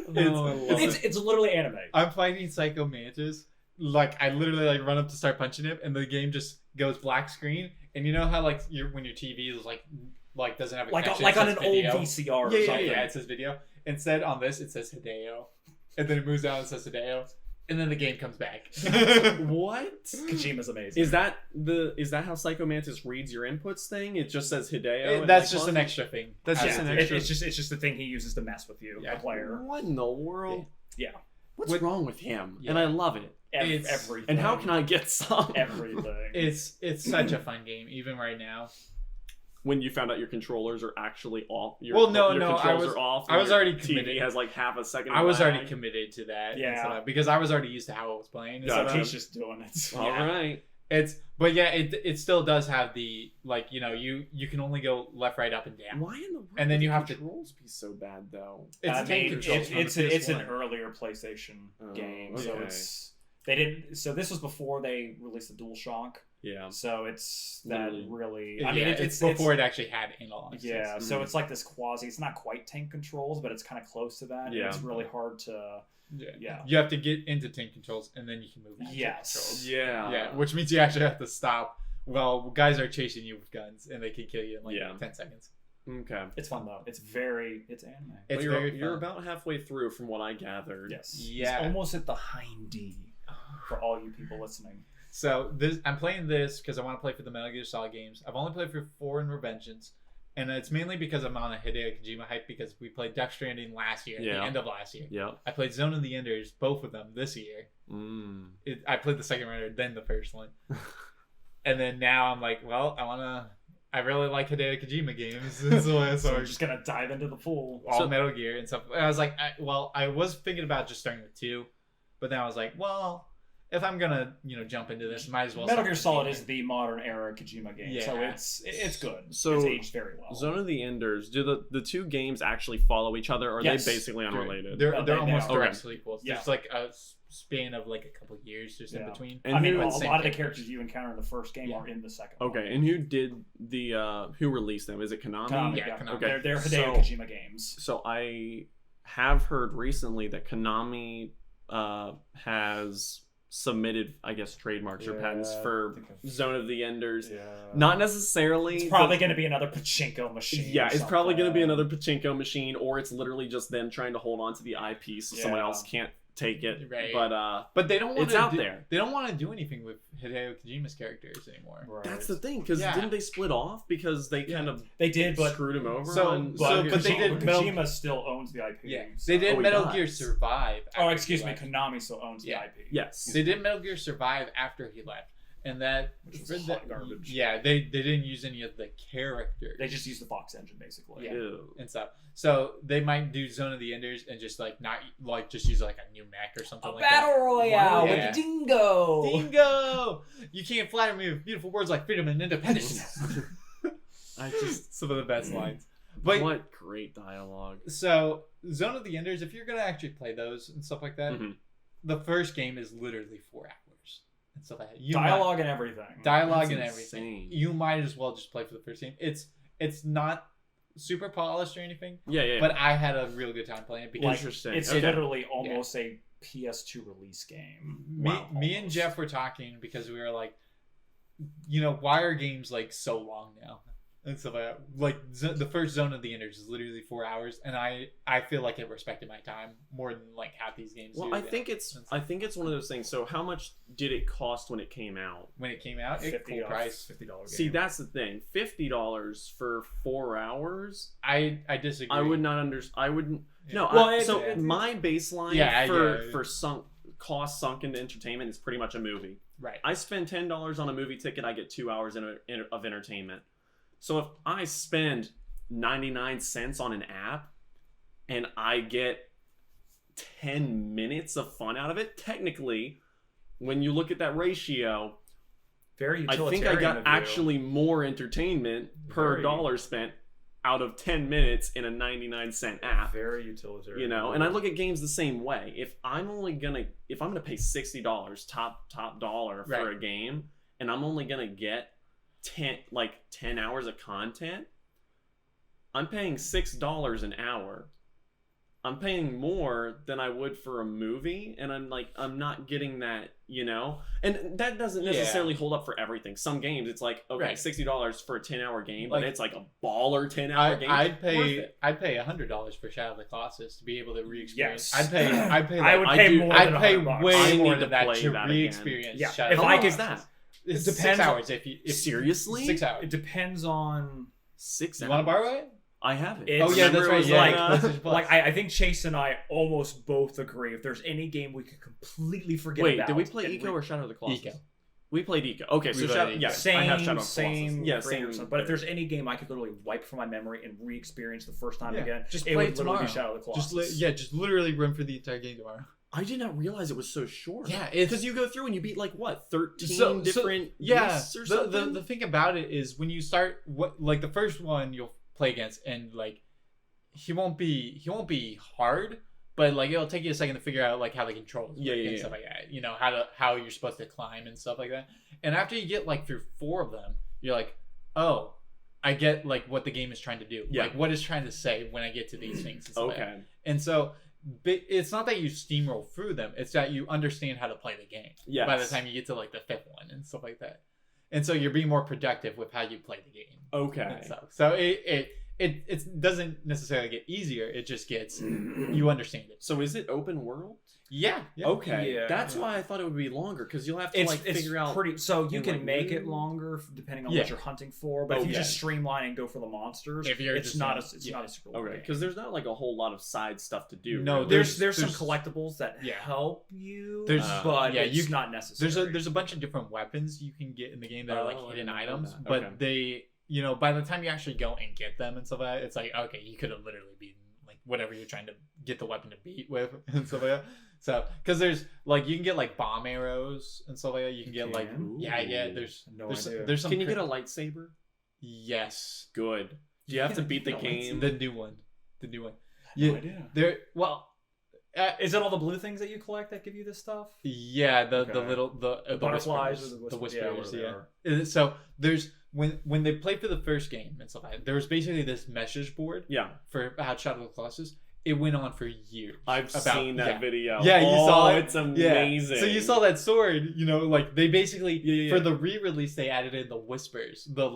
It's literally anime. I'm fighting Psycho Mantis. Like I literally like run up to start punching him, and the game just goes black screen. And you know how like when your TV is like doesn't have a Like connection, like it on says an video. old VCR or Yeah, something. yeah, it says video. Instead on this it says Hideo, and then it moves down and says Hideo, and then the game comes back. What? Kojima's amazing. Is that how Psycho Mantis reads your inputs thing? It just says Hideo. and, That's like, just an what? extra thing. That's Yeah, just an extra. it's just the thing he uses to mess with you, Yeah. the player. What in the world? Yeah. What's What- wrong with him? Yeah. And I love it. It's- Everything. And how can I get some? Everything. It's such a fun game, even right now. When you found out your controllers are actually off. Well, no, your no, controls I was- are off. I and was your already TV committed. has like half a second. I was lag. already committed to that. Yeah. instead of- because I was already used to how it was playing. So Gotcha. he's just doing it. All right. But yeah, it still does have the like you can only go left, right, up, and down. Why in the world And then would you the have to- controls be so bad though? It's I tank mean, controls from the it's an PS1. earlier PlayStation Oh, game, so okay. they didn't. So this was before they released the DualShock. Yeah. So it's that Really? really. I mean, Yeah, it's before it actually had analog. Yeah, sticks. so it's like this quasi. It's not quite tank controls, but it's kind of close to that. and Yeah. it's really hard to. Yeah. Yeah. You have to get into tank controls and then you can move. Back to Yes. controls. Yeah. Yeah, which means you actually have to stop. Well, guys are chasing you with guns and they can kill you in like Yeah. 10 seconds. Okay. It's fun though. It's anime. It's Well, very you're fun. about halfway through from what I gathered. Yes. Yeah. It's almost at the hindy for all you people listening. So I'm playing this because I want to play for the Metal Gear Solid games. I've only played for 4 in Revengeance, and it's mainly because I'm on a Hideo Kojima hype because we played Death Stranding last year, at Yeah. the end of last year. Yep. I played Zone of the Enders, both of them this year. I played the second render, then the first one, and then now I'm like, well, I really like Hideo Kojima games, so So we're just gonna dive into the pool. all Metal Gear and stuff. And I was like, I was thinking about just starting with 2, but then I was like, well, if I'm gonna jump into this, might as well. Metal start Gear with Solid gaming. is the modern era Kojima game, so Yeah. it's good. So, it's aged very well. Zone of the Enders, do the two games actually follow each other, or are Yes. they basically unrelated? They're No, they almost are. direct sequels. Yeah. There's like a span of like a couple years just in Yeah. between. And I mean, who- a same lot of the characters. characters you encounter in the first game Yeah. are in the second one. Okay, and who did the who released them? Is it Konami? Konami, Yeah, yeah. Konami. Okay. They're Hideo So- Kojima games. So I have heard recently that Konami has submitted, I guess, trademarks or patents Yeah, for I think I've- Zone of the Enders. Yeah. Not necessarily. It's probably going to be another pachinko machine. Yeah, or it's probably going to be something. another pachinko machine, or it's literally just them trying to hold on to the IP so someone Yeah. else can't take it. Right. But they don't want it's to out there. They don't want to do anything with Hideo Kojima's characters anymore. Right. that's the thing, because Yeah. didn't they split off because they kind of They did, but screwed him over? So- on so- Zone of but they Kojima? did- Kojima still owns the IP. Yeah, so- they did Oh, he Metal does. Gear Survive. Oh, after excuse he me. left. Konami still owns the Yeah. IP. Yes. They did Metal Gear Survive after he left, and that Which was for hot the- garbage. Yeah, they didn't use any of the characters. They just used the Fox engine, basically. Yeah. Ew. and stuff. So they might do Zone of the Enders and just like not like just use like a new mech or something like royale with Yeah. Dingo. that. Dingo! You can't flatter me with beautiful words like freedom and independence. I just Some of the best lines. But what great dialogue. so Zone of the Enders, if you're gonna actually play those and stuff like that, Mhm. the first game is literally 4 hours and stuff like that. Dialogue and everything. Dialogue That's and everything. insane. You might as well just play for the first game. It's not super polished or anything, Yeah. but I had a real good time playing it because Interesting. It's Okay. literally almost a PS2 release game. me and Jeff were talking because we were like, why are games like so long now? And stuff like the first Zone of the Enders is literally 4 hours, and I feel like it respected my time more than like half these games Well, do. I think it's one of those things. So, how much did it cost when it came out? when it came out, it full price. $50 game. See, that's the thing. $50 for 4 hours. I disagree. I would not I wouldn't. No. Well, So it- my baseline Yeah, for yeah. for sunk into entertainment is pretty much a movie. right. I spend $10 on a movie ticket. I get 2 hours of entertainment. So if I spend 99 cents on an app and I get 10 minutes of fun out of it, technically, when you look at that ratio, Very I utilitarian. think I got of you. actually more entertainment per Very- dollar spent out of 10 minutes in a 99-cent app. Very utilitarian. And I look at games the same way. If I'm gonna pay $60 top dollar for Right. a game, and I'm only gonna get 10 hours of content, I'm paying $6 an hour. I'm paying more than I would for a movie, and I'm not getting that, and that doesn't Yeah. necessarily hold up for everything. Some games it's like, okay, Right. $60 for a 10-hour game, but Like, it's like a baller 10-hour game. I'd Worth pay it. $100 for Shadow of the Colossus to be able to re-experience. Yes. I'd pay I would I pay do- more I'd than pay $100. way I more need than to that play to that again. re-experience. Yeah, Shadow if of I the could- Colossus. It It's depends 6 hours if Seriously? 6 hours. It depends on. 6 You hours. want to borrow it? I have it. It's- Oh yeah, Remember that's it right. was Yeah, like, PlayStation Plus. Like I think Chase and I almost both agree. If there's any game we could completely forget wait, about, did we play and Eco or Shadow of the Colossus? Eco. We played Eco. Okay, so We played Shadow, Eco. yeah, Same, I have Shadow of the Colossus. same, Yeah, frame or same. something. But if there's any game I could literally wipe from my memory and re-experience the first time Yeah, again, just it play would it literally be tomorrow. Shadow of the Colossus. just literally run for the entire game tomorrow. I did not realize it was so short. Yeah, it's- because you go through and you beat like what 13 So- different Yeah, beasts or the something. thing about it is when you start the first one you'll play against, and like he won't be hard, but like it'll take you a second to figure out like how the controls work and stuff like that. How you're supposed to climb and stuff like that. And after you get like through 4 of them, you're like, oh, I get like what the game is trying to do. Yeah. Like what it's trying to say when I get to these things. And stuff like that. Okay. And so it's not that you steamroll through them, it's that you understand how to play the game Yes. by the time you get to like the 5th one and stuff like that. And so you're being more productive with how you play the game. Okay. And stuff. So it doesn't necessarily get easier, it just gets you understand it. So is it open world? Yeah. Okay. Yeah. That's why I thought it would be longer, because you'll have to It's like figure out. pretty. So you in, can like, make it mood. longer depending on Yeah. what you're hunting for. But Oh, if you yeah. just streamline and go for the monsters, If you're it's just not in- a it's yeah. not a super long Okay, game. because there's not like a whole lot of side stuff to do. No, really. There's some there's- collectibles that Yeah. help you, There's- but yeah, it's you- not necessary. There's a bunch of different weapons you can get in the game that are like Oh, I hidden didn't know items, that. but Okay. they by the time you actually go and get them and stuff like that, it's like, okay, you could have literally been like whatever you're trying to get the weapon to beat with and stuff like that. So, because there's like you can get like bomb arrows and stuff like that. You can get like There's idea. there's some. Can you get a lightsaber? Yes. Good. Do you have to beat the game? The new one. The new one. No idea. There. Well. Is it all the blue things that you collect that give you this stuff? Yeah, the little the butterflies whispers, or the whispers, yeah. So there's when they played for the first game and stuff like that, there was basically this message board. Yeah. For how Shadow of the Colossus. It went on for years. I've seen that video. Yeah, you saw it. It's amazing. Yeah. So you saw that sword. You know, like they basically for the re-release they added in the whispers, the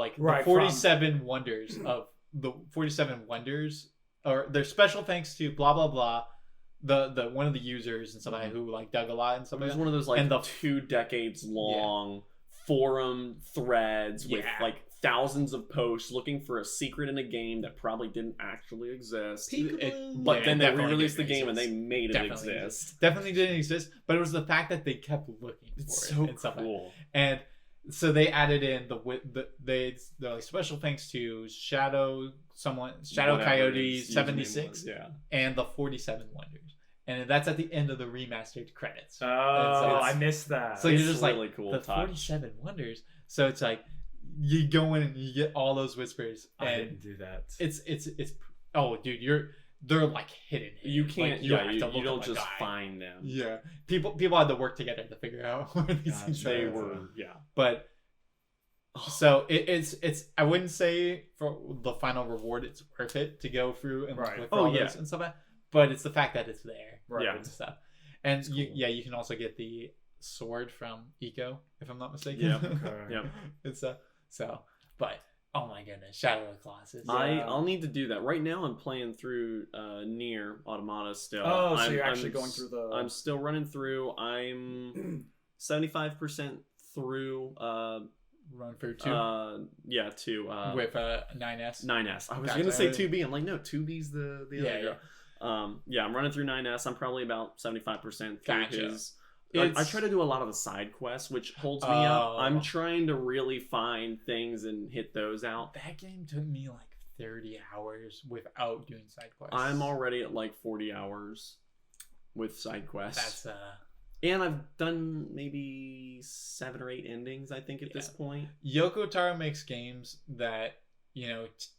47 wonders of the 47 wonders, or their special thanks to blah blah blah. The one of the users and somebody who like dug a lot and stuff. It was one of those like 2 decades long forum threads with like thousands of posts looking for a secret in a game that probably didn't actually exist. But then they re-released the game and they made it exist. Definitely didn't exist, but it was the fact that they kept looking for it's it. so and stuff cool. Like and so they added in the like special thanks to Shadow Coyote 76 and the 47 wonders. And that's at the end of the remastered credits. Oh, I missed that. So you're just really like cool the 47 wonders. So it's like you go in and you get all those whispers. And I didn't do that. It's oh dude, they're like hidden. You can't. Like, you don't just find them. Yeah, people had to work together to figure out where these things they are. were. But so it's I wouldn't say for the final reward it's worth it to go through and look for all those and stuff like that. But it's the fact that it's there, and stuff. And you can also get the sword from Eco, if I'm not mistaken. Yep. It's but oh my goodness, Shadow of the Colossus. I'll need to do that. Right now I'm playing through Nier Automata still. Oh, so you're actually going through the... I'm still running through. I'm 75% through. Run through 2? 2. With 9S? 9S. I was going to say 2B. I'm like, no, 2B's the other girl. I'm running through 9S. I'm probably about 75% through his... I try to do a lot of the side quests, which holds me up. I'm trying to really find things and hit those out. That game took me like 30 hours without doing side quests. I'm already at like 40 hours with side quests. That's and I've done maybe 7 or 8 endings, I think, at this point. Yoko Taro makes games that,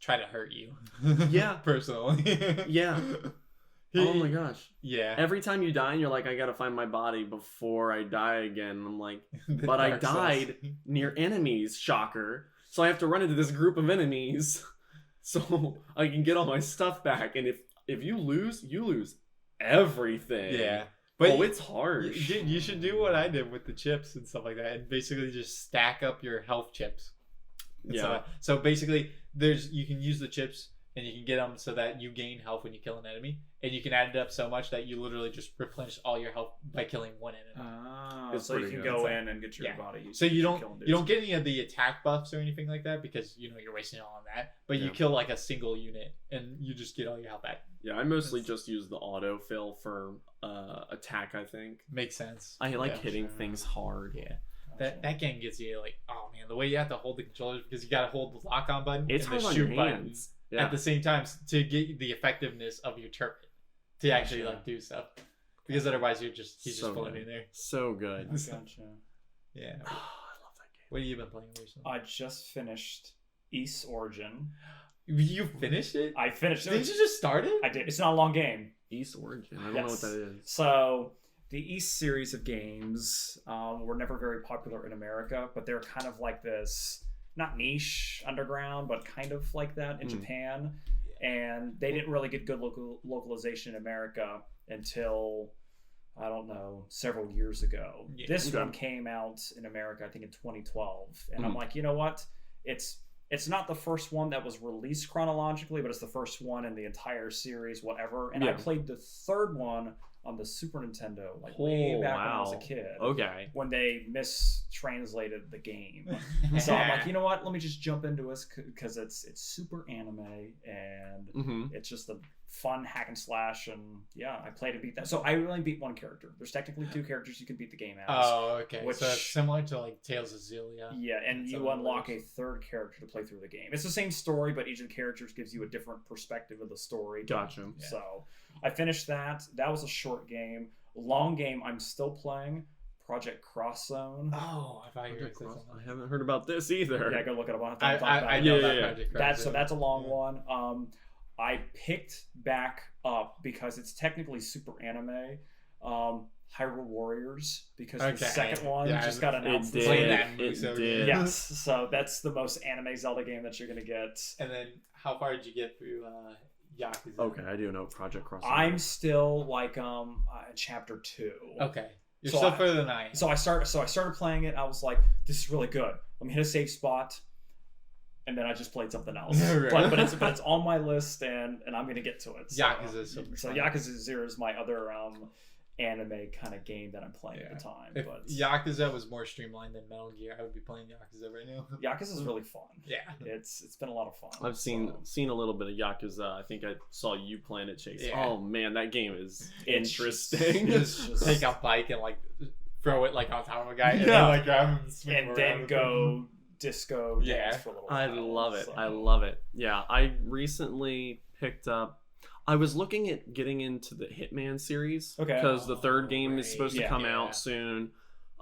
try to hurt you. Yeah. Personally. Yeah. Oh my gosh. Yeah. Every time you die and you're like, I gotta find my body before I die again. I'm like, but I died near enemies, shocker. So I have to run into this group of enemies so I can get all my stuff back. And if you lose everything. Yeah. But it's hard. You should do what I did with the chips and stuff like that, and basically just stack up your health chips. So basically, you can use the chips and you can get them so that you gain health when you kill an enemy, and you can add it up so much that you literally just replenish all your health by killing one enemy. So you can go in and get your body. So you don't get any of the attack buffs or anything like that because you're wasting it all on that. But you kill like a single unit and you just get all your health back. Yeah, I mostly just use the autofill for attack. I think makes sense. I like hitting things hard. Yeah. That game gets you like, oh man, the way you have to hold the controllers because you got to hold the lock on button and the shoot button at the same time to get the effectiveness of your turret to actually do stuff, because otherwise he's just floating in there. So good. Gotcha. Yeah. Oh, I love that game. What have you been playing recently? I just finished East Origin. You finished it? I finished it. Did you just start it? I did. It's not a long game. East Origin. I don't know what that is. So the East series of games were never very popular in America, but they're kind of like this, not niche underground, but kind of like that in Japan. And they didn't really get good localization in America until, I don't know, several years ago. Yeah. This one came out in America, I think, in 2012. And I'm like, you know what? It's not the first one that was released chronologically, but it's the first one in the entire series, whatever. And I played the third one on the Super Nintendo, way back when I was a kid. Okay. When they mistranslated the game. So I'm like, you know what? Let me just jump into this because it's super anime and it's just a fun hack and slash, and yeah, I played to beat that. So I only beat one character. There's technically 2 characters you can beat the game as. Oh, okay. Which, so it's similar to like Tales of Xillia. Yeah, and you unlock a 3rd character to play through the game. It's the same story, but each of the characters gives you a different perspective of the story. Gotcha. Yeah. So I finished that. That was a short game. Long game I'm still playing. Project Cross Zone. Oh, I thought you were going to say something. I haven't heard about this either. Yeah, go look it up. I know Yeah, that yeah. Project That's Cross. that's a long one. I picked back up because it's technically super anime. Hyrule Warriors, because the Okay. second one Yeah, just got announced. It this did. week. that movie It so did. good. Yes, so that's the most anime Zelda game that you're gonna get. And then how far did you get through Yakuza? Okay, I do know Project Cross. I'm still like chapter 2. Okay. You're So still I- further than I am. So I started playing it. I was like, this is really good. Let me hit a save spot, and then I just played something else. Right. but it's on my list, and I'm gonna get to it. So, Yakuza is super so fun. Yakuza 0 is my other anime kind of game that I'm playing at the time. If But Yakuza was more streamlined than Metal Gear, I would be playing Yakuza right now. Yakuza is really fun. Yeah. It's been a lot of fun. I've so. seen a little bit of Yakuza. I think I saw you playing it, Chase. Yeah. Oh man, that game is It's just- interesting. You just take a bike and like throw it like on top of a guy and then Yeah. like grab him and swing him and around then with go disco Yeah. dance for a little I while. love it. So. I love it. Yeah, I recently picked up. I was looking at getting into the Hitman series Okay. because the 3rd game is right. supposed to Yeah. come Yeah. out soon.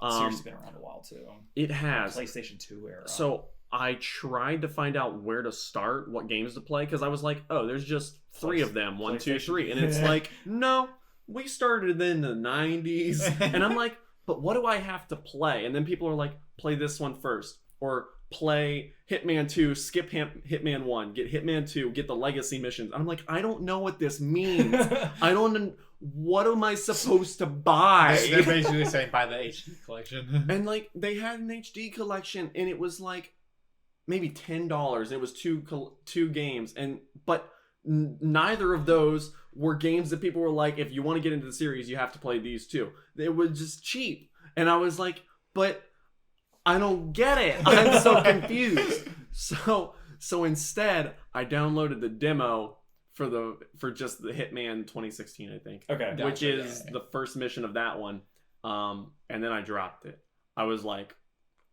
The series has been around a while too. It has. PlayStation 2 era. So I tried to find out where to start, what games to play, because I was like, oh, there's just 3 of them, 1, 2, 3, and it's like, no, we started in the 90s, and I'm like, but what do I have to play? And then people are like, play this one first, or play Hitman 2, skip Hitman 1, get Hitman 2, get the legacy missions. I'm like, I don't know what this means. I don't. What am I supposed to buy? They're basically saying buy the HD collection. And like they had an HD collection, and it was like maybe $10. It was two games, but neither of those were games that people were like, if you want to get into the series, you have to play these 2. They were just cheap, and I was like, but I don't get it. I'm so confused. So instead, I downloaded the demo for just the Hitman 2016, I think. Okay. Gotcha, Which is yeah. the first mission of that one. And then I dropped it. I was like,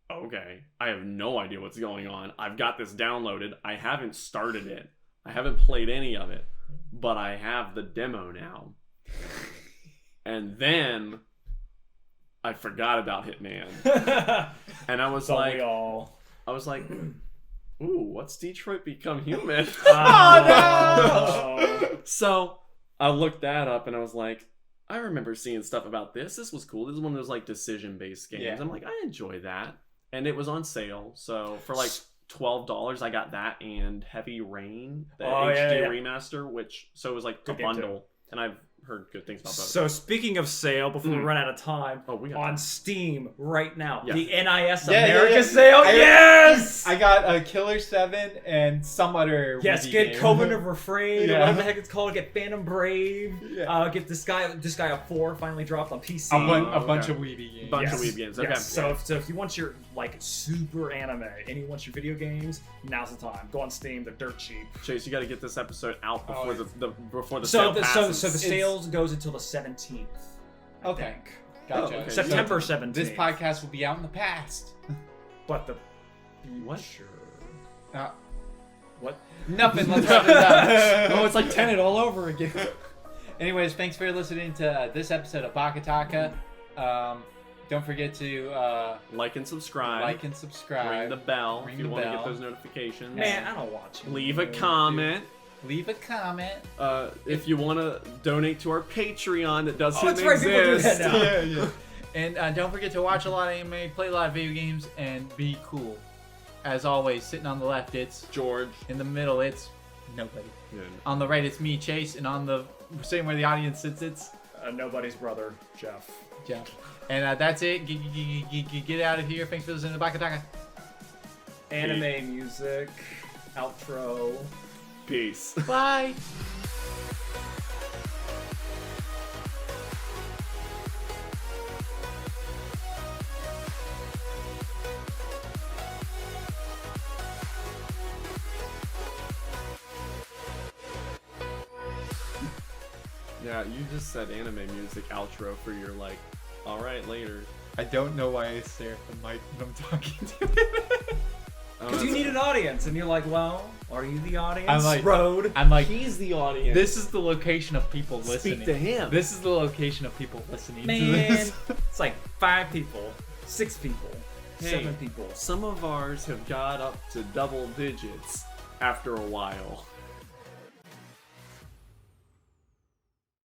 okay, I have no idea what's going on. I've got this downloaded. I haven't started it. I haven't played any of it, but I have the demo now. And then I forgot about Hitman. And I was So like, we all. ooh, what's Detroit Become Human? Oh, So I looked that up and I was like, I remember seeing stuff about this. This was cool. This is one of those like decision-based games. Yeah. I'm like, I enjoy that. And it was on sale. So for like $12, I got that and Heavy Rain, the HD remaster, so it was like a Good game, bundle. And I've heard good things about both. So speaking of sale, before we Mm. run out of time, Oh, we got on time. Steam right now, Yeah. the NIS Yeah, America yeah. sale. Yes. I got a Killer 7 and some other. Yes, Wii get game. Coven of Refrain, or Yeah. whatever the heck it's called. Get Phantom Brave. Yeah. Get this guy up 4 finally dropped on PC. A bunch Okay. of Wii games. Bunch Yes. of Wii games. Okay. Yes. So if you want your like super anime and you want your video games, now's the time. Go on Steam. They're dirt cheap. Chase, you got to get this episode out before Oh, before the So sale the passes. so the sale goes until the 17th. I Okay. think. Gotcha. Oh, okay. September 17th. This podcast will be out in the past. But the What? Sure. What? Nothing. Let's wrap this up. Oh, it's like Tenet all over again. Anyways, thanks for listening to this episode of BakaTaka. Don't forget to Like and subscribe. like and subscribe. Ring the bell Ring if you the want to bell. get those notifications. Man, I don't watch it. Leave a comment. Leave a comment. If you want to donate to our Patreon that doesn't that's right, people do exist. that now. Yeah. And don't forget to watch a lot of anime, play a lot of video games, and be cool. As always, sitting on the left, it's George. in the middle, it's nobody. On the right, it's me, Chase, and on the same where the audience sits, it's Nobody's brother, Jeff. Jeff. And that's it. Get out of here. Thanks for listening to BakaTaka. Anime music, outro. Peace. Bye. Yeah, you just said anime music outro for your like, all right, later. I don't know why I stare at the mic when I'm talking to it. Because you need an audience, and you're like, well, are you the audience? I'm like, Road. I'm like, He's the audience. this is the location of people listening. Speak to him. This is the location of people listening to Man, this. it's like 5 people, 6 people, Hey. 7 people. Some of ours have got up to double digits after a while.